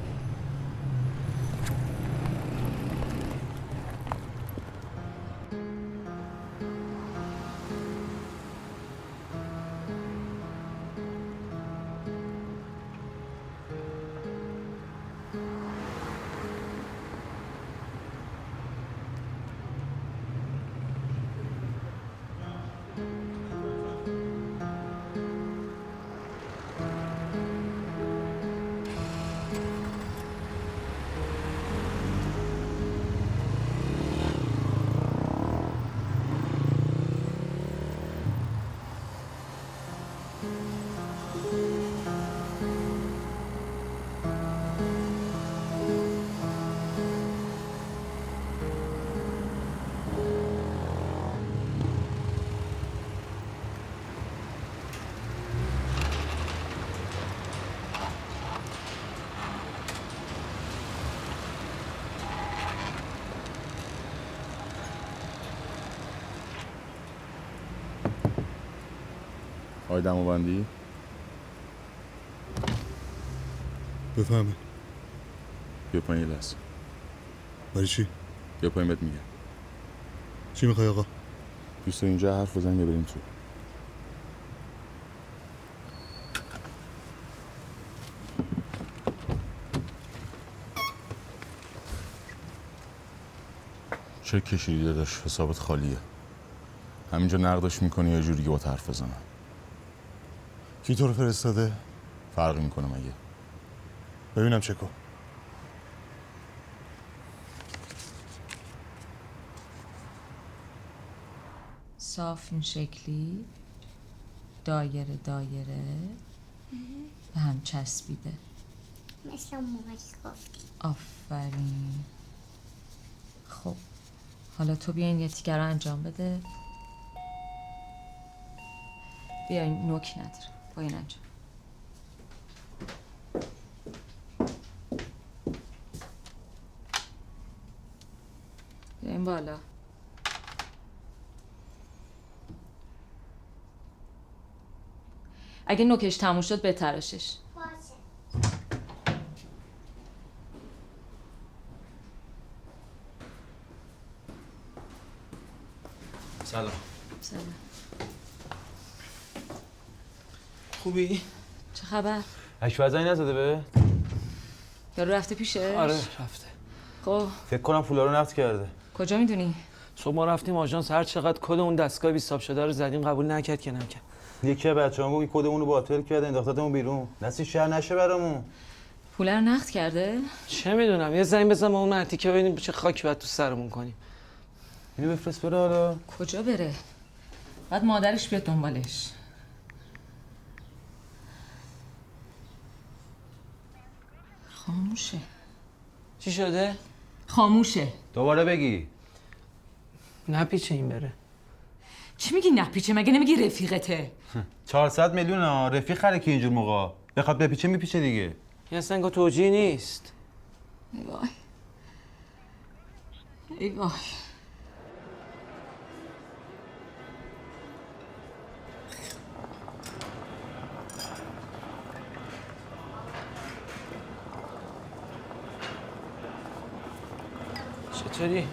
آقای دماوندی بفهمه. بیا پایین یه لحظه. برای چی؟ بیا پایین بهت میگم. چی میخوای آقا؟ دوست داری اینجا حرف بزنیم یا بریم تو؟ چه کشیدی داداش؟ حسابت خالیه. همینجا نقدش میکنی یا جوری که با حرف بزنم؟ کی تو رو فرستاده؟ فرقی میکنه مگه؟ ببینم چکو. صاف این شکلی دایره دایره به هم چسبیده. مثل اون موقع که گفتی. آفرین. خب حالا تو بیا این یه تیکه رو انجام بده. بیا این نوک نداره، با این انجام. بیا این بالا. اگه نوکش تموم شد بتراشش. سلام. سلام. خوبی؟ چه خبر؟ اشوازایی نزده به؟ یارو رفته پیشه؟ آره رفته. خب فکر کنم پولا رو نقد کرده. کجا میدونی؟ صبح ما رفتیم آژانس، هر چقدر کد اون دستگاه بیستاب شده رو زدیم، قبول نکرد که نکرد. یکی از بچه‌ها گفت کد اون رو باطل کرده، انداختتمون بیرون. نسی شهر نشه برامون. پول رو نقد کرده؟ چه میدونم، یه زنگ بزن به اون مرتی که ببینیم چه خاکی باید تو سرمون کنیم. اینو بفرست بره حالا. کجا بره؟ بعد مادرش بیاد دنبالش. خاموشه. چی شده؟ خاموشه. دوباره بگی. نپیچه این بره. چی میگی نپیچه؟ مگه نمیگی رفیقته؟ 400 میلیون رفیق خره که اینجور موقع بخواد بپیچه میپیچه دیگه. این اصلا انگار توجیه نیست. ای وای ای وای. چطوری؟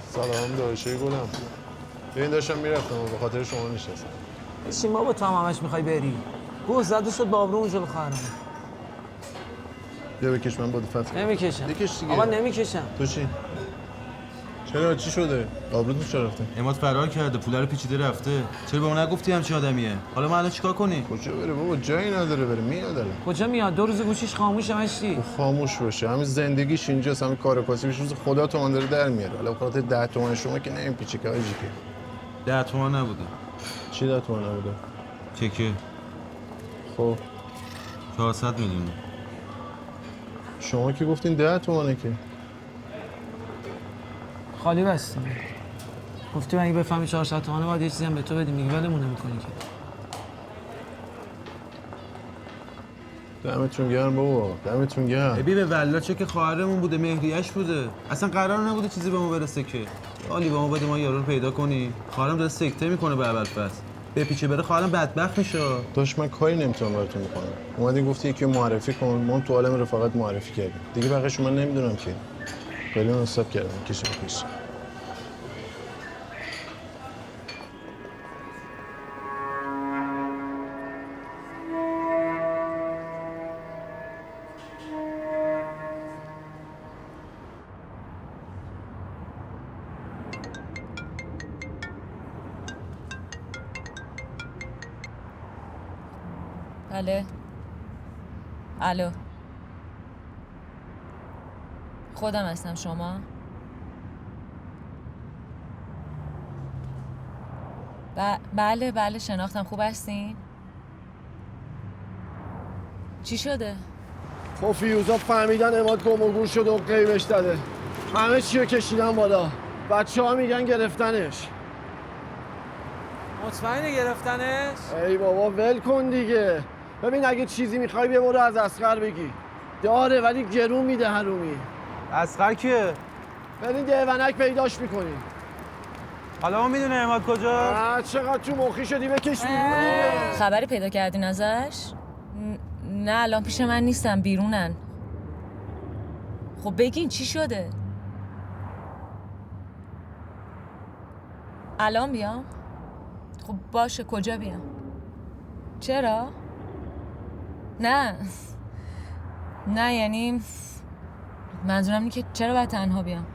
سلام داداشای گلم. ببین داشتم میرفتم و به خاطر شما نشستم. بشین بابا، تو هم همش میخوای بری. گوز زده شد با آبرو اونجا بخوارم. بیا بکش من بادو فتح. نمیکشم. بکش دیگه. آقا نمیکشم. تو چی؟ چرا چی شده؟ آبروت چرا رفته؟ اماد فرار کرده، پول رو پیچیده رفته. چرا به اون نگفتی همچین آدمیه؟ حالا ما الان چیکار کنیم؟ کجا بره بابا؟ جایی نداره بره، میاد الان. کجا میاد؟ 2 روز گوشیش خاموشه مشتی. خاموش باشه. همین زندگیش اینجاست، همین کار کاسبیش روز خدا تومن داره در میاره. حالا بخاطر 10 تومن شما که نمیپیچه که آجی که. 10 تومن نبوده. چی 10 تومن نبوده؟ چکه. خب 400 میلیون. شما که گفتین 10 تومنه که. خالی بستیم. گفتیم اگه بفهمی 400 تومنه باید یه چیزی هم به تو بدیم. میگی ولمون نمی‌کنی که. دمتون گرم بابا، دمتون گرم. ببین به والله چه که خواهرمون بوده، مهریه‌اش بوده. اصلا قرار نبوده چیزی به ما برسه که. حالی به ما بده ما یارو رو پیدا کنی. خواهرم داره سکته میکنه به ابوالفضل. بپیچه بره خواهرم بدبخت میشه. داش من کاری نمیتونم براتون بکنم. اومدین گفتی یکی معرفی کن، ما تو عالم رفاقت معرفی کردیم. دیگه بقیه‌شو من نمیدونم که. خیلی حساب کردم کشم پیش. بله. الو. خودم هستم. شما؟ بله شناختم. خوب هستین؟ چی شده؟ خب فیروزا فهمیدن اماد گم و گور شده و قیبش داده. همه چی رو کشیدن بالا. بچه‌ها میگن گرفتنش. مطمئنه گرفتنش؟ ای بابا ول کن دیگه. ببین اگه چیزی میخوای بیا برو از اصغر بگی. داره ولی گرون میده حرومی. اصغر کیه؟ برین دیونک پیداش میکنیم. حالا ما میدونه اماد کجا؟ چقدر تو مخی شدی بکش بیرون. خبری پیدا کردین ازش؟ نه الان پیش من نیستم، بیرونن. خب بگین چی شده؟ الان بیام؟ خب باشه، کجا بیام؟ چرا؟ نه یعنی منظورم اینه که چرا باید تنها بیام؟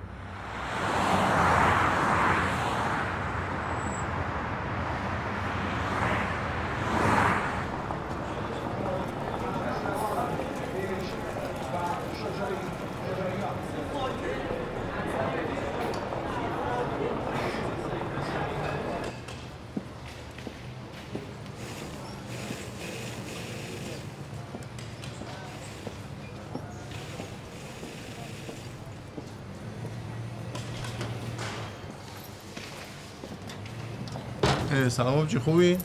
سلام آبجی، خوبی؟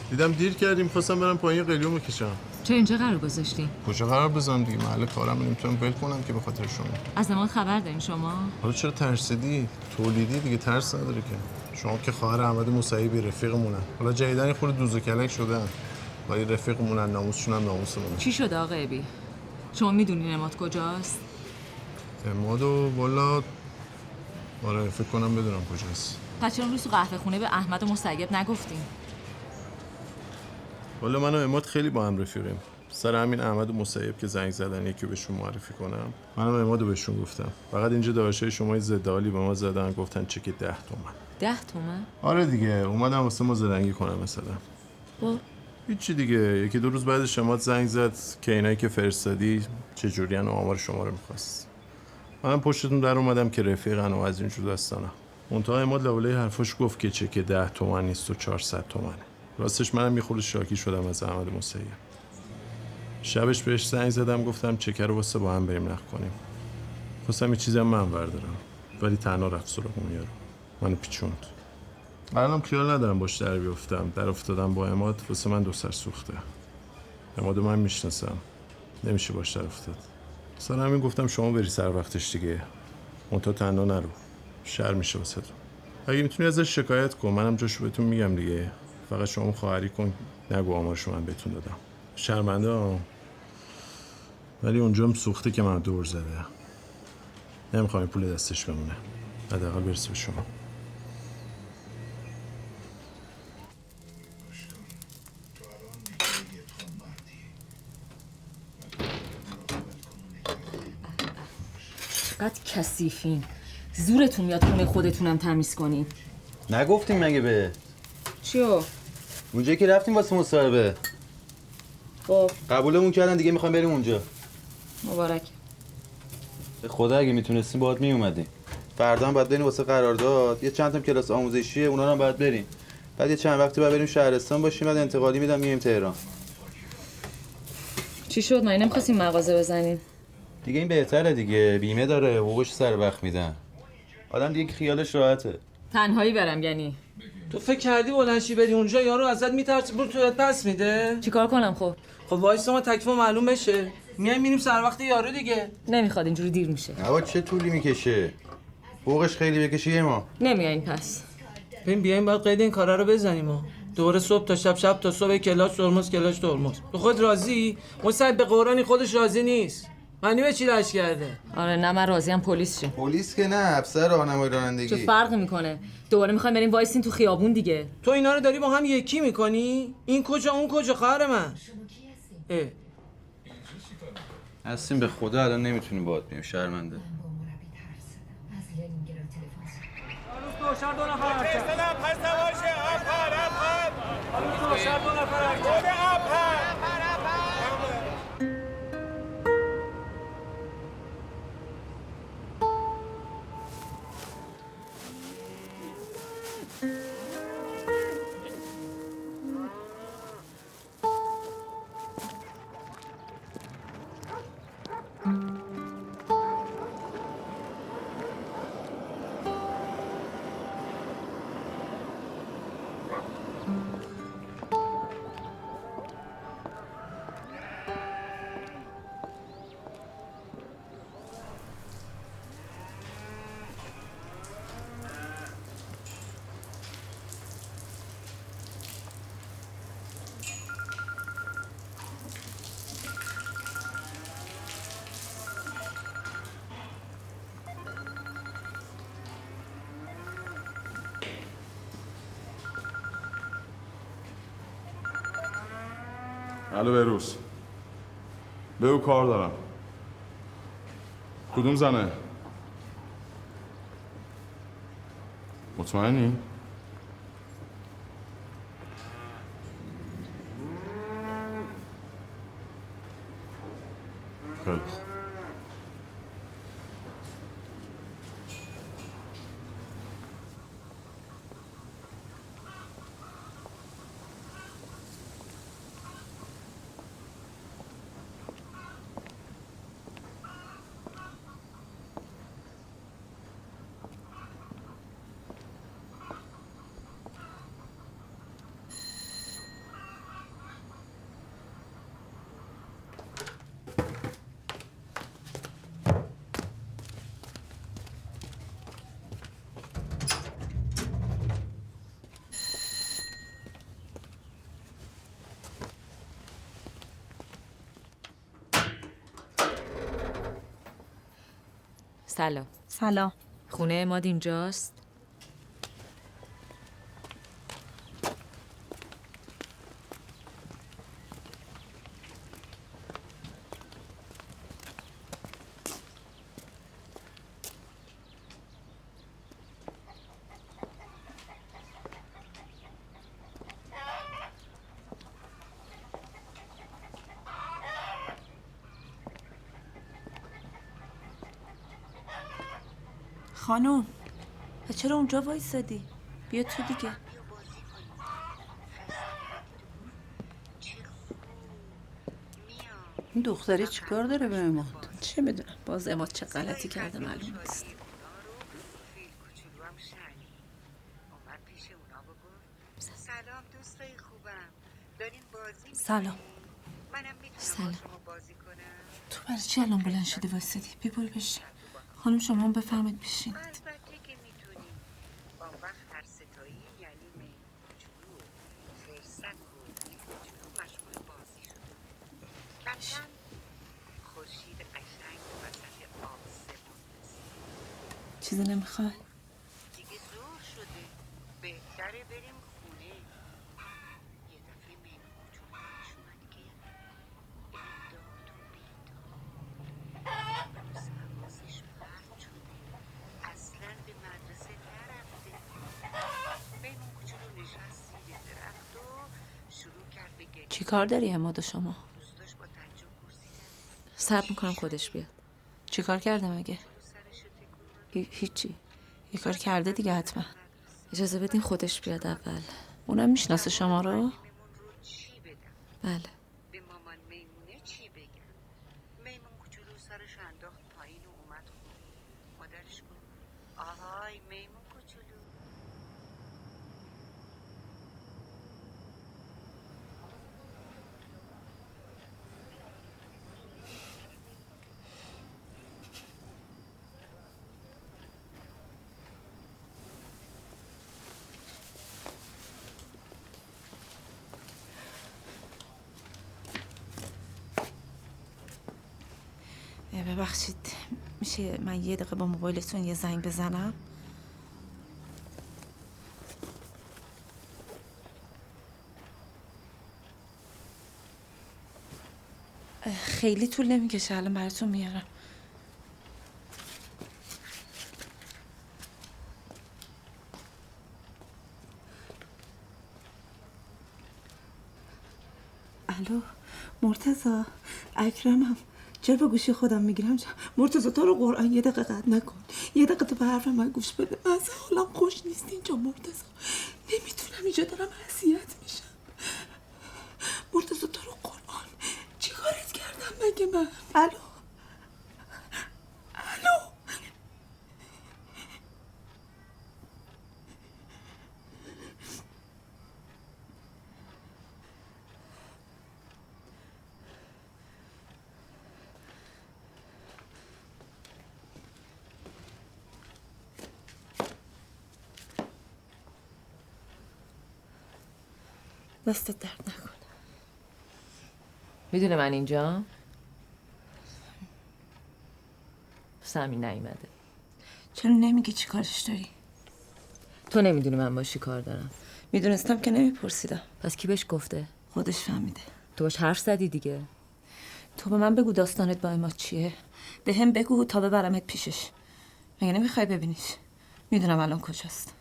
دیدم دیر کردیم، خواستم برم پایین قلیون بکشم. چه اینجا قرار گذاشتین؟ کجا قرار بزنم دیگه؟ محل کارم نمیتونم ول کنم که به خاطر شما. از نماد خبر دارین شما؟ حالا چرا ترسیدی؟ تولیدی دیگه، ترس نداره که. شما که خواهر احمد موسوی رفیقمونن. حالا جدیدن خود دوز و کلک شدن. ولی رفیقمونن، ناموسشون هم ناموسمونه. چی شده آقا ابی؟ شما میدونین اماد کجاست؟ امادو والا آره فکر کنم بدونم کجاست. پس چرا روز تو قهوه خونه به احمد مسیب نگفتین؟ والا من و اماد خیلی با هم رفیقیم. سر همین احمد مسیب که زنگ زدن یکی بهشون معرفی کنم. منم امادو بهشون گفتم. فقط اینجا داداشای شما زدالی به ما زدن، گفتن چک 10 تومن. 10 تومن؟ آره دیگه، اومدم واسه ما زرنگی کنم مثلا. خب هیچی دیگه، یکی دو روز بعدش اماد زنگ زد که اینایی که فرستادی چجوریان و آمار شما رو می‌خواست. منم پشتتون در اومدم که رفیقن و از اینجور داستانا. منتها اماد لولای حرفاش گفت که چک 10 تومن نیست و 400 تومنه. راستش منم یه خورده شاکی شدم از احمد مسیب. شبش بهش زنگ زدم گفتم چکر رو واسه با هم بریم نخ کنیم. خواستم یه چیزی هم من بردارم ولی تنها رفت سراغ یارو. منو پیچوند. الانم خیال ندارم باش در بیفتم. در افتادم با عماد واسه من دو سر سوخته. عمادو من میشناسم. نمیشه باش در افتاد. سر همین گفتم شما بری سر وقتش دیگه. منتها تنها نرو. شر میشه واسه تو. اگه میتونی ازش شکایت کن منم جاشو بهتون میگم دیگه. فقط شما خواهری کن نگو آمارشو من بهتون دادم. شرمنده ها. ولی اونجا هم سوخته که من دور زده. نمیخوام این پول دستش بمونه. حداقل برسه به شما. چقدر کثیفین. زورتون میاد خونه خودتونم تمیز کنین. نگفتیم مگه به چیو؟ اونجایی که رفتیم واسه مصاحبه. خب قبولمون کردن دیگه میخوایم بریم اونجا. مبارک. به خدا اگه میتونستیم باهات میومدیم. فردا هم باید بریم واسه قرارداد. یه چند تا کلاس آموزشیه اونا رو هم باید بریم. بعد یه چند وقتی بعد بریم شهرستان باشیم بعد انتقالی میدم میایم تهران. چی شد؟ ما نمی‌خواستیم مغازه بزنیم. دیگه این بهتره دیگه. بیمه داره، حقوقش سر وقت میدن. آدم دیگه خیالش راحته. تنهایی برم یعنی. تو فکر کردی بلنشی بری اونجا یارو ازت میترسه برو تو پس میده؟ چیکار کنم خب؟ خب وایسا ما تکلیف معلوم بشه. میایم میریم سر وقت یارو دیگه. نمیخواد اینجوری دیر میشه. آقا چه طولی میکشه؟ حقوقش خیلی بکشه یه ما. نمیاین پس. ببین بیایم بعد قید این کارا رو بزنیم ما. دوره صبح تا شب، شب تا صبح کلاس ترمز کلاس ترمز. تو خود راضی؟ مصعب به قرآنی خودش راضی نیست. معنی به چی لش کرده؟ آره نه من راضیم پلیس شه. پلیس که نه، افسر راهنمایی رانندگی. چه فرقی میکنه؟ دوباره میخوایم بریم وایسین تو خیابون دیگه. تو اینا رو داری با هم یکی میکنی؟ این کجا اون کجا خواهر من؟ هستیم به خدا الان نمیتونیم باهات بریم شرمنده. الو بروز بگو کار دارم. کدوم زنه؟ مطمئنی؟ خیلی خوب. سلام. سلام. خونه عماد اینجاست؟ خانوم چرا اونجا وایسادی؟ بیا تو دیگه. این دختری چیکار داره به اماد؟ چه میدونم، باز اماد چه غلطی کرده معلوم نیست. سلام دوستای خوبم، دارین بازی سلام. منم میتونم سلام. با شما بازی کنم. تو برای چی الان بلند شدی وایسادی؟ بی برو بشین. خانم شما هم بفرمایید بشینید. البته که میتونیم. با وقت هر ستایی یعنی میمون کوچولو و فرصت و کوچولو مشغول بازی شدن. بعداً خورشید قشنگ وسط آسمون رسید. چیزی نمیخوای؟ دیگه زور شده، بهتره بریم خونه. یه دفعه میمون کوچولو پیش اومد که این داد و بیداد. روز حواسش پرت شده، اصلاً به مدرسه نرفته. میمون کوچولو نشست زیر درخت و شروع کرد به گریه. چی کار داری عماد شما؟ دوستاش با تعجب پرسیدن صبر میکنم خودش بیاد. چی کار کرده مگه؟ هیچی. یه کار کرده دیگه حتما. اجازه بدین خودش بیاد اول. اونم میشناسه شما رو؟ میمون رو چی بدم؟ بله. به مامان میمونه چی بگم؟ میمون کوچولو سرش انداخت پایین و اومد خونه. مادرش گفت آهای میمون کوچولو. ببخشید میشه من یه دقیقه با موبایلتون یه زنگ بزنم؟ خیلی طول نمیکشه، الان براتون میارم. الو مرتضی، اکرمم. چرا با گوشی خودم میگیرم؟ مرتضی تو رو قرآن یه دقیقه قطع نکن، یه دقیقه تو به حرف من گوش بده. من اصلا حالم خوش نیست اینجا مرتضی، نمیتونم اینجا، دارم اذیت میشم. مرتضی تو رو قرآن چی کارت کردم مگه من؟ الو الو دستت درد نکنه. میدونه من اینجا؟ سمی نیومده. چرا نمیگی چی کارش داری؟ تو نمیدونی من باشی کار دارم. میدونستم که نمیپرسیدم. پس کی بهش گفته؟ خودش فهمیده. تو باش حرف زدی دیگه. تو به من بگو داستانت با اماد چیه؟ به هم بگو تا ببرمت پیشش. مگه نمیخوای ببینیش؟ میدونم الان کجاست.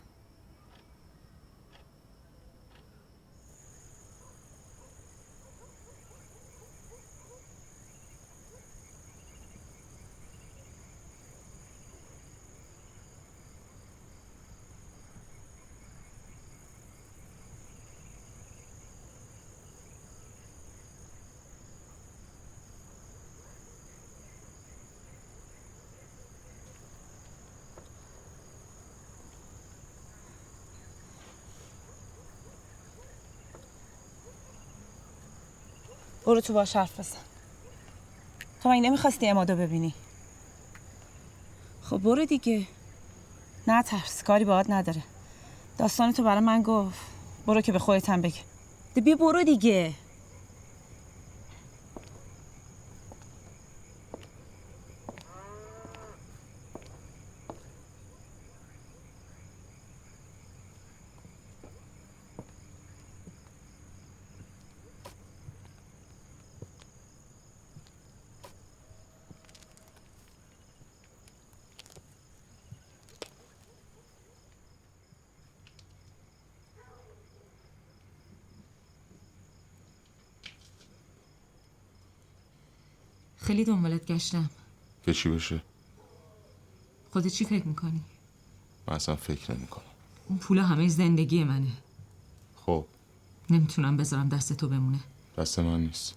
برو تو باش حرف بزن. تو مگه نمیخواستی امادو ببینی؟ خب برو دیگه، نه ترس، کاری باهات نداره. داستانتو برای من گفت، برو که به خودت هم بگه. بیا برو دیگه. خیلی دنبالت گشتم. که چی بشه؟ خودت چی فکر میکنی؟ من اصلا فکر نمی کنم. اون پول همه زندگی منه. خب نمیتونم بذارم دست تو بمونه. دست من نیست.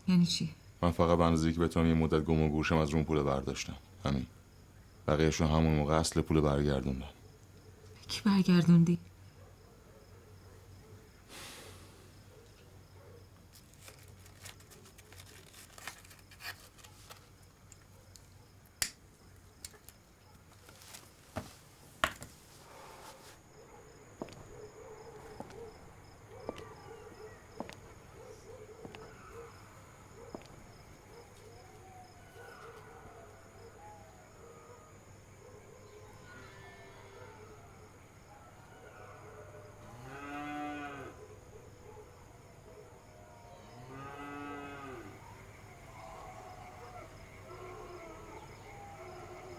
یعنی چی؟ من فقط به اندازه‌ای که بتونم یه مدت گم و گورشم از اون پول برداشتم. همین. بقیه‌شو همون موقع اصل پول برگردوندم. کی برگردوندی؟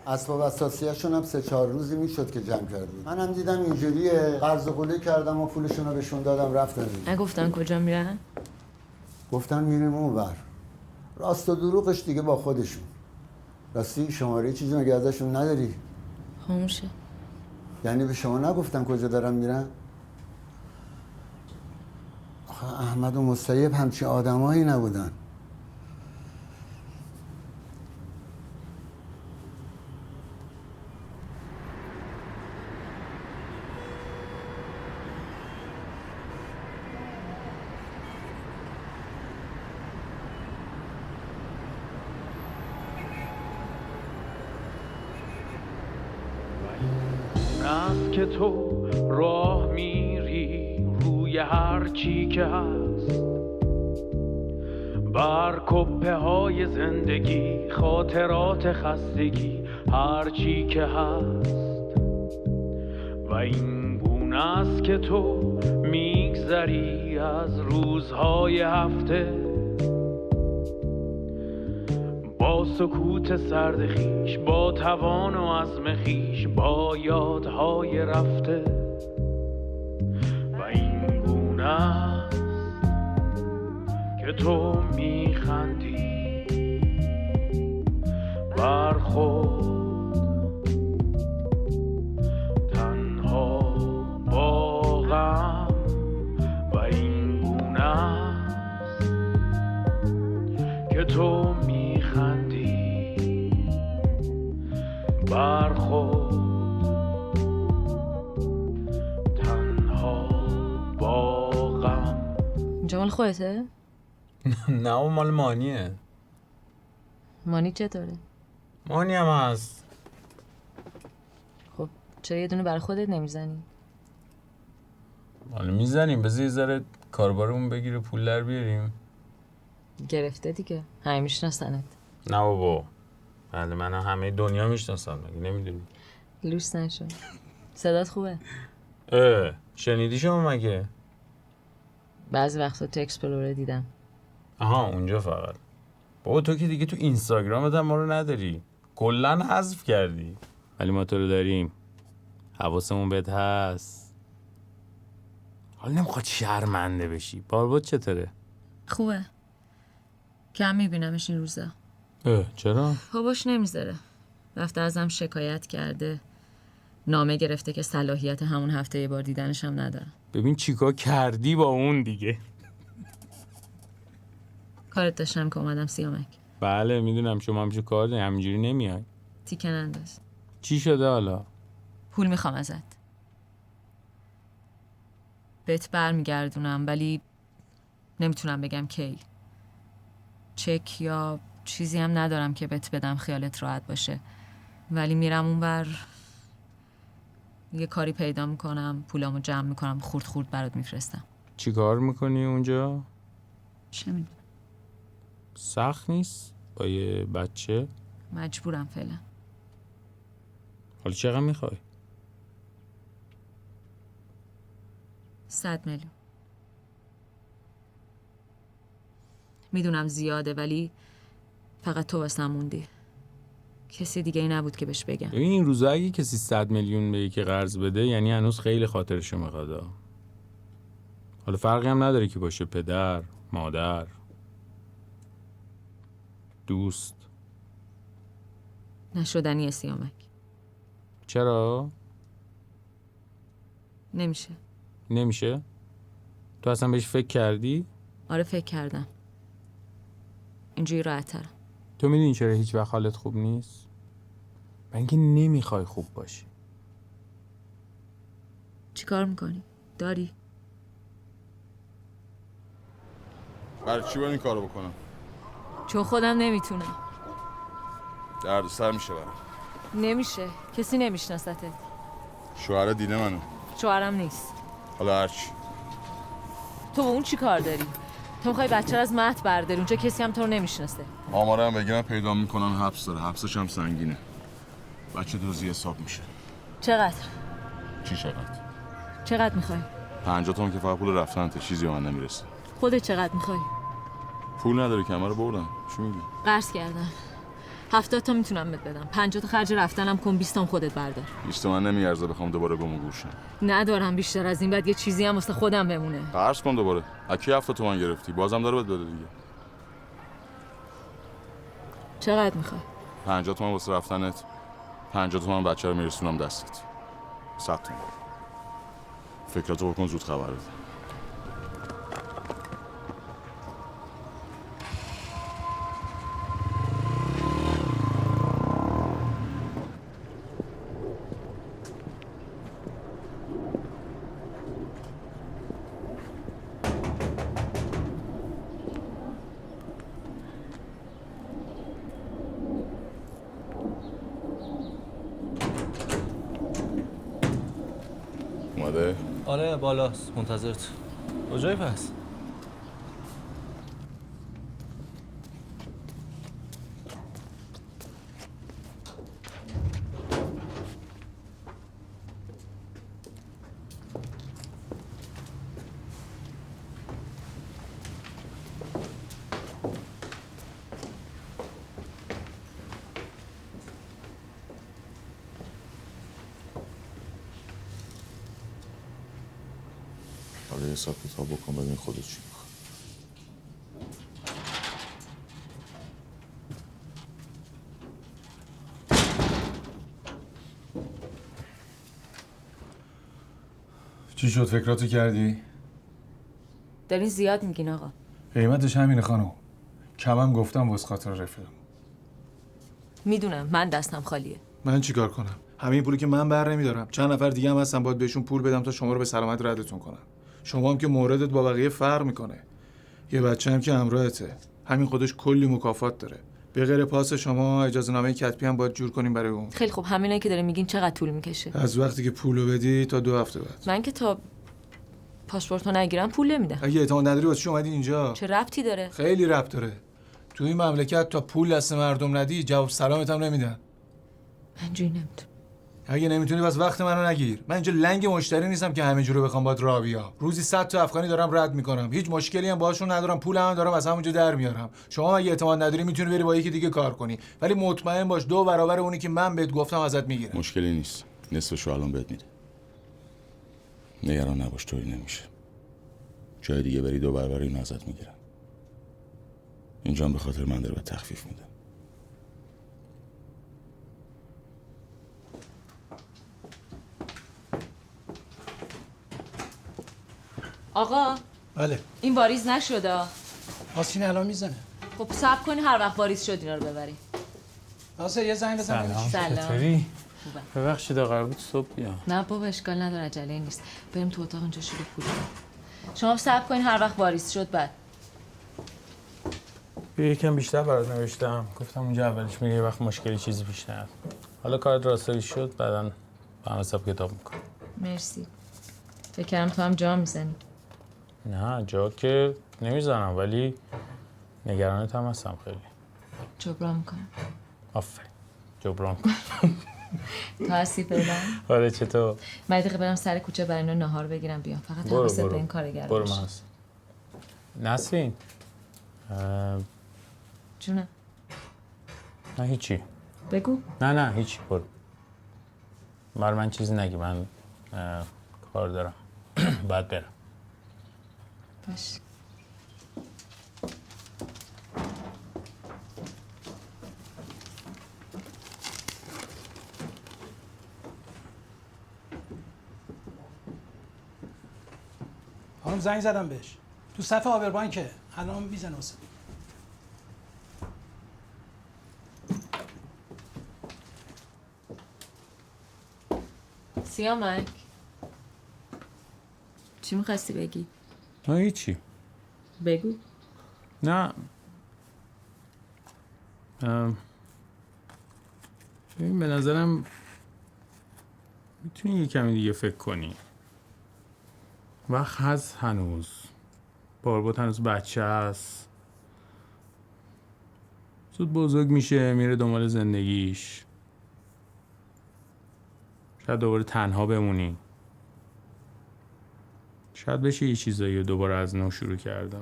اسباب اساسیه‌شون هم 3-4 روزی میشد که جمع کردیم. منم دیدم اینجوریه، قرض و قله کردم و پولشون رو بهشون دادم رفتن. نگفتن کجا میرن؟ گفتن میریم اونور. راست و دروغش دیگه با خودشون. راستی شماره چیزی مگه ازشون نداری؟ خاموشه. یعنی به شما نگفتن کجا دارن میرن؟ آخه احمد و مصیب همچین آدمایی نبودن. است که تو راه میری روی هر چی که هست، بر کپه های زندگی، خاطرات خستگی، هر چی که هست. و این گونه است که تو میگذری از روزهای هفته، با سکوت سرد خیش، با توان و عزم خیش، با یادهای رفته. و این گونه است که تو میخندی بر خود، تنها با غم. و این گونه است که تو میخندی بر خود، تنها با غم. اینجا مال خودته؟ نه اون مال مانیه. مانی چطوره؟ مانی هم هست. خب چرا یه دونه برای خودت نمیزنی؟ حالا میزنیم، بذار یه ذره کاربارمون بگیره پول در بیاریم. گرفته دیگه، همه میشناسنت. نه بابا، بله من همه دنیا میشناسم، مگه نمیدونی؟ لوس نشو. صدات خوبه. شنیدی شما مگه؟ بعضی وقتا تو اکسپلوره دیدم. آها اونجا فقط. بابا تو که دیگه تو اینستاگرامت هم ما رو نداری، کلا حذف کردی. ولی ما تو رو داریم، حواسمون بهت هست. حالا نمیخواد شرمنده بشی. بارباد چطوره؟ خوبه. کم میبینمش این روزا. چرا؟ باباش نمیذاره. رفته ازم شکایت کرده، نامه گرفته که صلاحیت همون هفته یه بار دیدنش هم ندارم. ببین چیکار کردی با اون دیگه. کارت داشتم که اومدم سیامک. بله میدونم شما همچون کار داری، همینجوری نمیای. تیکن انداز. چی شده حالا؟ پول میخوام ازت. بهت برمیگردونم ولی نمیتونم بگم کی. چک یا چیزی هم ندارم که بهت بدم خیالت راحت باشه. ولی میرم اونور یه کاری پیدا میکنم، پولامو جمع میکنم، خورد خورد برات میفرستم. چی کار میکنی اونجا؟ چه میدونم. سخت نیست با یه بچه؟ مجبورم فعلا. حالا چقدر میخوای؟ 100 میلیون. میدونم زیاده ولی فقط تو واسم موندی. کسی دیگه ای نبود که بهش بگم. ببین این روزا اگه کسی 100 میلیون به یکی قرض بده یعنی هنوز خیلی خاطرشو میخواد. حالا فرقی هم نداره که باشه پدر، مادر، دوست. نشدنی سیامک. چرا؟ نمیشه. نمیشه؟ تو اصلا بهش فکر کردی؟ آره فکر کردم. اینجوری راحت‌ترم. تو میدونی چرا هیچ وقت حالت خوب نیست؟ من اینکه نمیخوای خوب باشی. چی کار میکنی؟ داری؟ برای چی باید این کارو بکنم؟ چون خودم نمیتونم. درد سر میشه برام. نمیشه. کسی نمیشناستت. شوهر دیده منو. شوهرم نیست. حالا هرچی. تو با اون چی کار داری؟ تو میخوای بچه رو از مهد برداری، اونجا کسی هم تو رو نمیشناسه. آمارم بگیرم پیدا میکنن حبس داره، حبسش هم سنگینه. بچه دوزی حساب میشه. چقدر؟ چی چقدر؟ چقدر میخوای؟ 50 تومن که فقط پول رفتنته، چیزی به من نمیرسه. خودت چقدر میخوای؟ پول نداری که همه رو بردم. چی میگی؟ قرض کردم. 70 تا میتونم بهت بدم. 50 تا خرج رفتنم کن، 20 تا خودت بردار. 20 تومن نمیارزه بخوام دوباره گم و گور شم. ندارم بیشتر از این، بعد یه چیزی هم واسه خودم بمونه. قرض کن دوباره. از کی 70 تومن گرفتی؟ بازم داره بهت بده دیگه. چقدر میخوای؟ 50 تومن واسه رفتنت. 50 تومن بچه رو میرسونم دستت. 100 تومن. فکراتو بکن، زود خبر بده. اومده؟ آره بالاست، منتظرت. کجایی پس؟ حالا حساب کتاب بکن ببین خودت چی میخوای. چی شد، فکراتو کردی؟ دارین زیاد میگین آقا. قیمتش همینه خانم. کمم گفتم واسه خاطر رفیقم. میدونم من دستم خالیه. من چیکار کنم؟ همین پولی که من بر نمیدارم. چند نفر دیگه هم هستن باید بهشون پول بدم تا شما رو به سلامت ردتون کنن. شما هم که موردت با بقیه فرق میکنه. یه بچه هم که همراهته. همین خودش کلی مکافات داره. به غیر پاس شما اجازه نامه کتبی هم باید جور کنیم برای اون. خیلی خوب، همینایی که دارین میگین چقدر طول میکشه؟ از وقتی که پولو بدی تا 2 هفته بعد. من که تا پاسپورتو نگیرم پول نمیدم. اگه اعتماد نداری واسه چی اومدی اینجا؟ چه ربطی داره؟ خیلی ربط داره. تو این مملکت تا پول دست مردم ندی جواب سلامت هم نمیدن. اینجوری نمیتونم. اگه نمیتونی بس وقت منو نگیر. من اینجا لنگ مشتری نیستم که همه جوره بخوام باهات راه بیام. روزی 100 تا افغانی دارم رد میکنم. هیچ مشکلی هم باهاشون ندارم. پولم دارم از همونجا در میارم. شما اگه اعتماد نداری میتونی بری با یکی دیگه کار کنی. ولی مطمئن باش 2 برابر اونی که من بهت گفتم ازت میگیرم. مشکلی نیست. نصفشو الان بهت میده. نگران نباش، طوری نمیشه. جای دیگه بری 2 برابر اینو ازت میگیرم. اینجا به خاطر من داره به تخفیف میده. آقا بله. این واریز نشده. آسین الان میزنه. خب صبر کنی هر وقت واریز شد اینا رو ببری. ناصر یه زنگ بزن. سلام. چطوری؟ ببخشید قرار بود صبح بیام. نه بابا اشکال نداره، عجله نیست. بریم تو اتاق اونجا شروع پول. شما صبر کنین هر وقت واریز شد بعد. یکم بیشتر برات نوشتم. گفتم اونجا اولش میگه وقت مشکلی چیزی پیش نیاد. حالا کارت راستایی شد بعداً با هم حساب کتاب میکنم. مرسی. فکر کردم تو هم جا میزنی. نه جا که نمیزنم ولی نگرانت هم هستم خیلی. جبران میکنم. آفرین. جبران کن. تو هستی فعلا؟ آره چطور؟ من دقیقه برم سر کوچه برای اینا ناهار بگیرم بیام. فقط حواست به این کارگر برو باشه. من هست. نسرین. جونه. نه هیچی. بگو. نه هیچی برو. من چیزی نگی، من کار دارم. بعد برم. باش. خانم زنگ زدم بهش. تو صف آبربانکه. الان میزنه واسه. سیامک چی میخواستی بگی؟ نه هیچی. بگو. نه ببین به نظرم میتونی یه کمی دیگه فکر کنی. وقت هست هنوز. بارباد هنوز بچه هست. زود بزرگ میشه میره دنبال زندگیش. شاید دوباره تنها بمونی. شاید بشه یه چیزایی رو دوباره از نو شروع کرده.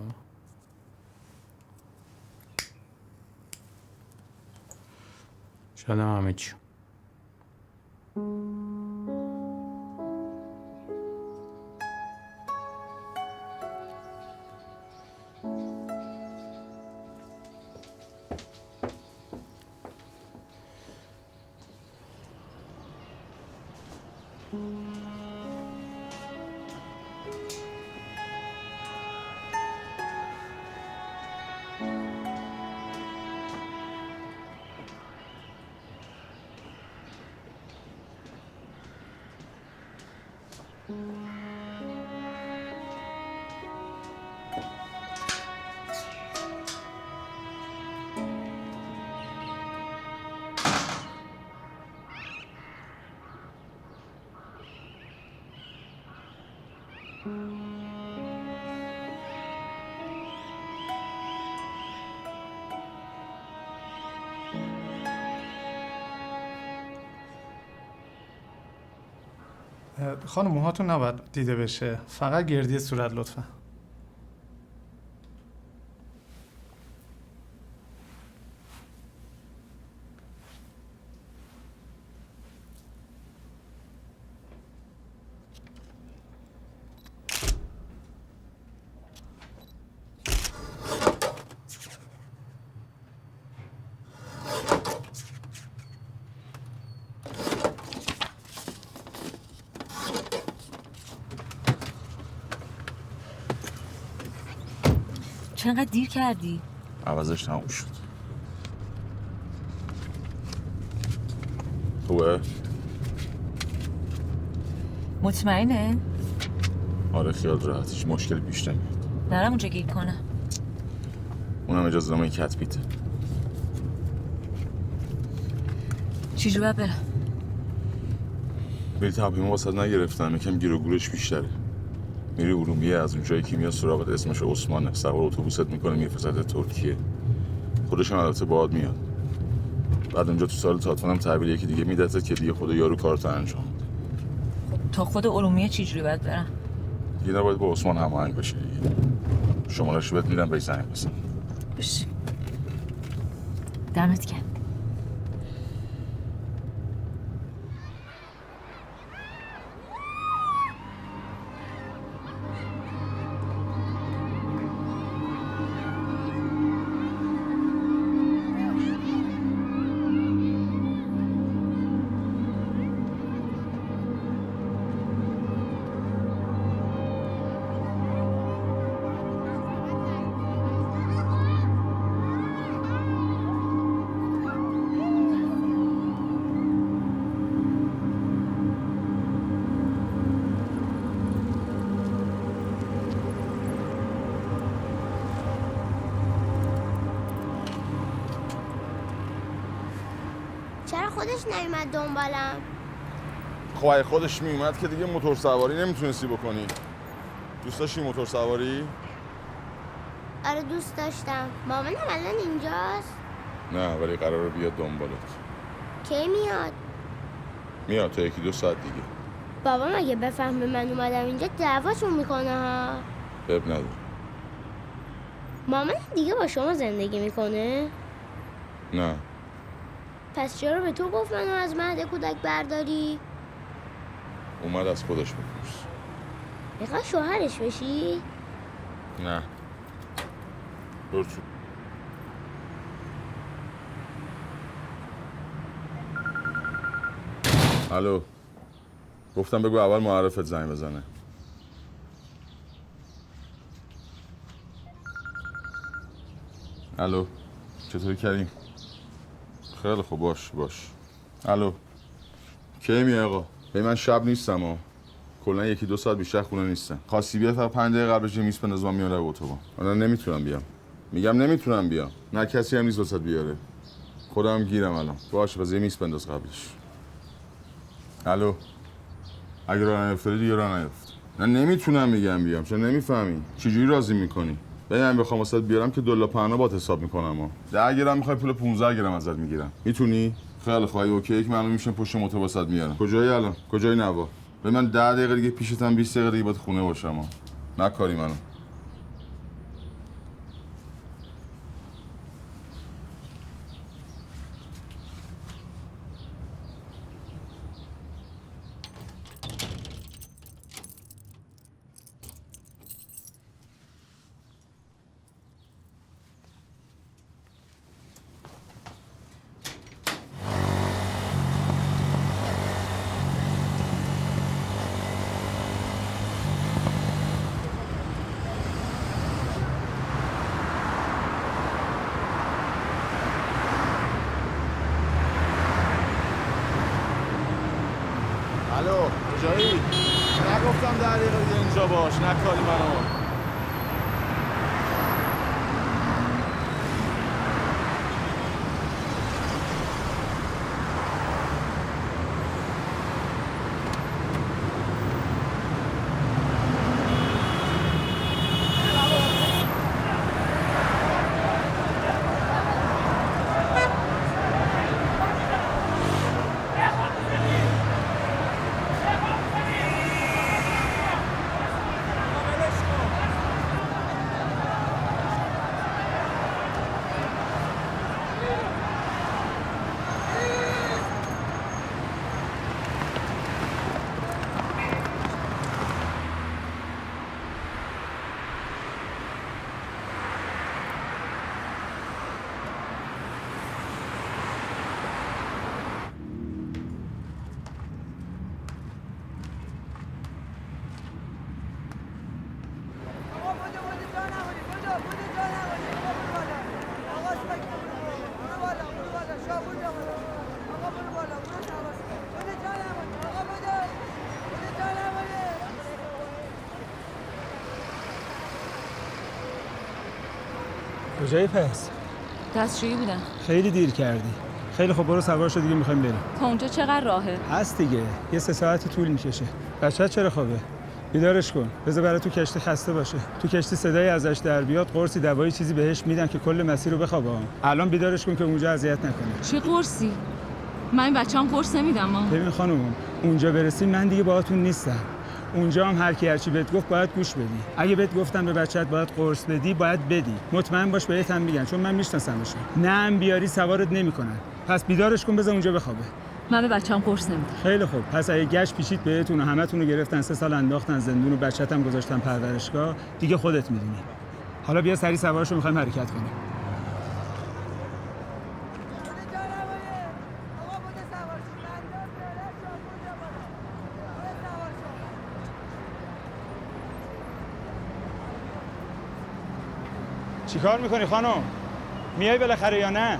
شاید هم همه چی. خانم موهاتون نباید دیده بشه، فقط گردی صورت لطفا. چقدر دیر کردی؟ عوضش تموم شد. خوبه؟ مطمئنه؟ آره خیال راحت، هیچ مشکلی پیش نمیاد. نرم اونجا گیر کنم. اونم اجازه نامه کتبیته. چجور باید برم؟ بلیط هواپیما واسه نگرفتم، یکم گیر و گورش بیشتره. میری ارومیه، از اونجایی که میاد سراغت اسمش عثمانه، سوار اتوبوست میکنه میفرستت ترکیه. خودش هم البته باهات میاد. بعد اونجا تو سال تاتفانم تحویل یکی دیگه میدتت که دیگه خود یارو کارت انجام بده. تا خود ارومیه چجوری باید برم؟ دیگه نباید با عثمان هماهنگ بشه دیگه. شماره‌شو بهت میدم، بهش زنگ بزن. بشه. دمت گرم. چرا خودش نیومد دنبالم؟ خب اگه خودش میومد که دیگه موتور سواری نمیتونستی بکنی. دوست داشتی موتور سواری؟ آره دوست داشتم. مامانم الان اینجاست؟ نه ولی قراره بیاد دنبالت. کی میاد؟ میاد تا 1-2 ساعت دیگه. بابام اگه بفهمه من اومدم اینجا دعواشون میکنه ها. اب نداره. مامانم دیگه با شما زندگی میکنه؟ نه. پس چرا به تو گفت منو از مهد کودک برداری؟ اومد از خودش بپرس. میخوای شوهرش بشی؟ نه. برو تو. الو. گفتم بگو اول معرفت زنگ بزنه. الو. چطوری کریم؟ خیلی خوب باش. الو. کی میای آقا؟ من شب نیستم ها. کلا 1-2 ساعت بیشتر خونه نیستم. خواستی بیا فقط 5 دقیقه قبلش میز بندازم میام لب اتوبان. من نمیتونم بیام. میگم نمیتونم بیام. نه کسی هم نیست واسط بیاره. خودم گیرم الان. باشه پس یه میز بنداز قبلش. الو. اگه راه نیفتادی دیگه راه نیفت. من نمیتونم میگم بیام. چون نمیفهمی. چجوری راضی میکنی؟ من بخوام واسط بیارم که دلار پهنا بات حساب میکنم ها. 10 گرم میخوای پول 15 گرم ازت میگیرم. میتونی؟ خیلی خوب اوکی یک معلوم میشه پشت موتور واسط میارم. کجایی الان؟ کجای نوا؟ به من 10 دقیقه دیگه پیشتم 20 دقیقه دیگه باید خونه باشم ها. نکاری منو. الو کجایی؟ نگفتم 10 دقیقه دیگه اینجا باش. نکاری منو. کجایی پس؟ دستشویی بودم. خیلی دیر کردی. خیلی خب برو سوار شو دیگه میخوایم بریم. تا اونجا چقدر راهه؟ هست دیگه. یه 3 ساعتی طول میکشه. بچه‌ت چرا خوابه؟ بیدارش کن. بذار برای تو کشتی خسته باشه. تو کشتی صدای ازش در بیاد، قرصی دوایی چیزی بهش میدن که کل مسیر رو بخوابه. الان بیدارش کن که اونجا اذیت نکنه. چه قرصی؟ من بچه‌ام قرص نمیدم. ببین خانم، اونجا برسیم من دیگه باهاتون نیستم. اونجا هم هر کی هر چی بهت گفت باید گوش بدی. اگه بهت گفتم به بچه‌ت باید قرص بدی، باید بدی. مطمئن باش بهت هم میگن چون من میشناسمشون. نه هم بیاری سوارت نمیکنن. پس بیدارش کن بذار اونجا بخوابه. من به بچه‌ام قرص نمیدم. خیلی خوب. پس اگه گشت پیچید بهتون و همتون رو گرفتن 3 سال انداختن زندون و بچه‌ت هم گذاشتن پرورشگاه، دیگه خودت میدونی. حالا بیا سری سوارشو می‌خوایم حرکت کنیم. چیکار میکنی خانم؟ میای بالاخره یا نه؟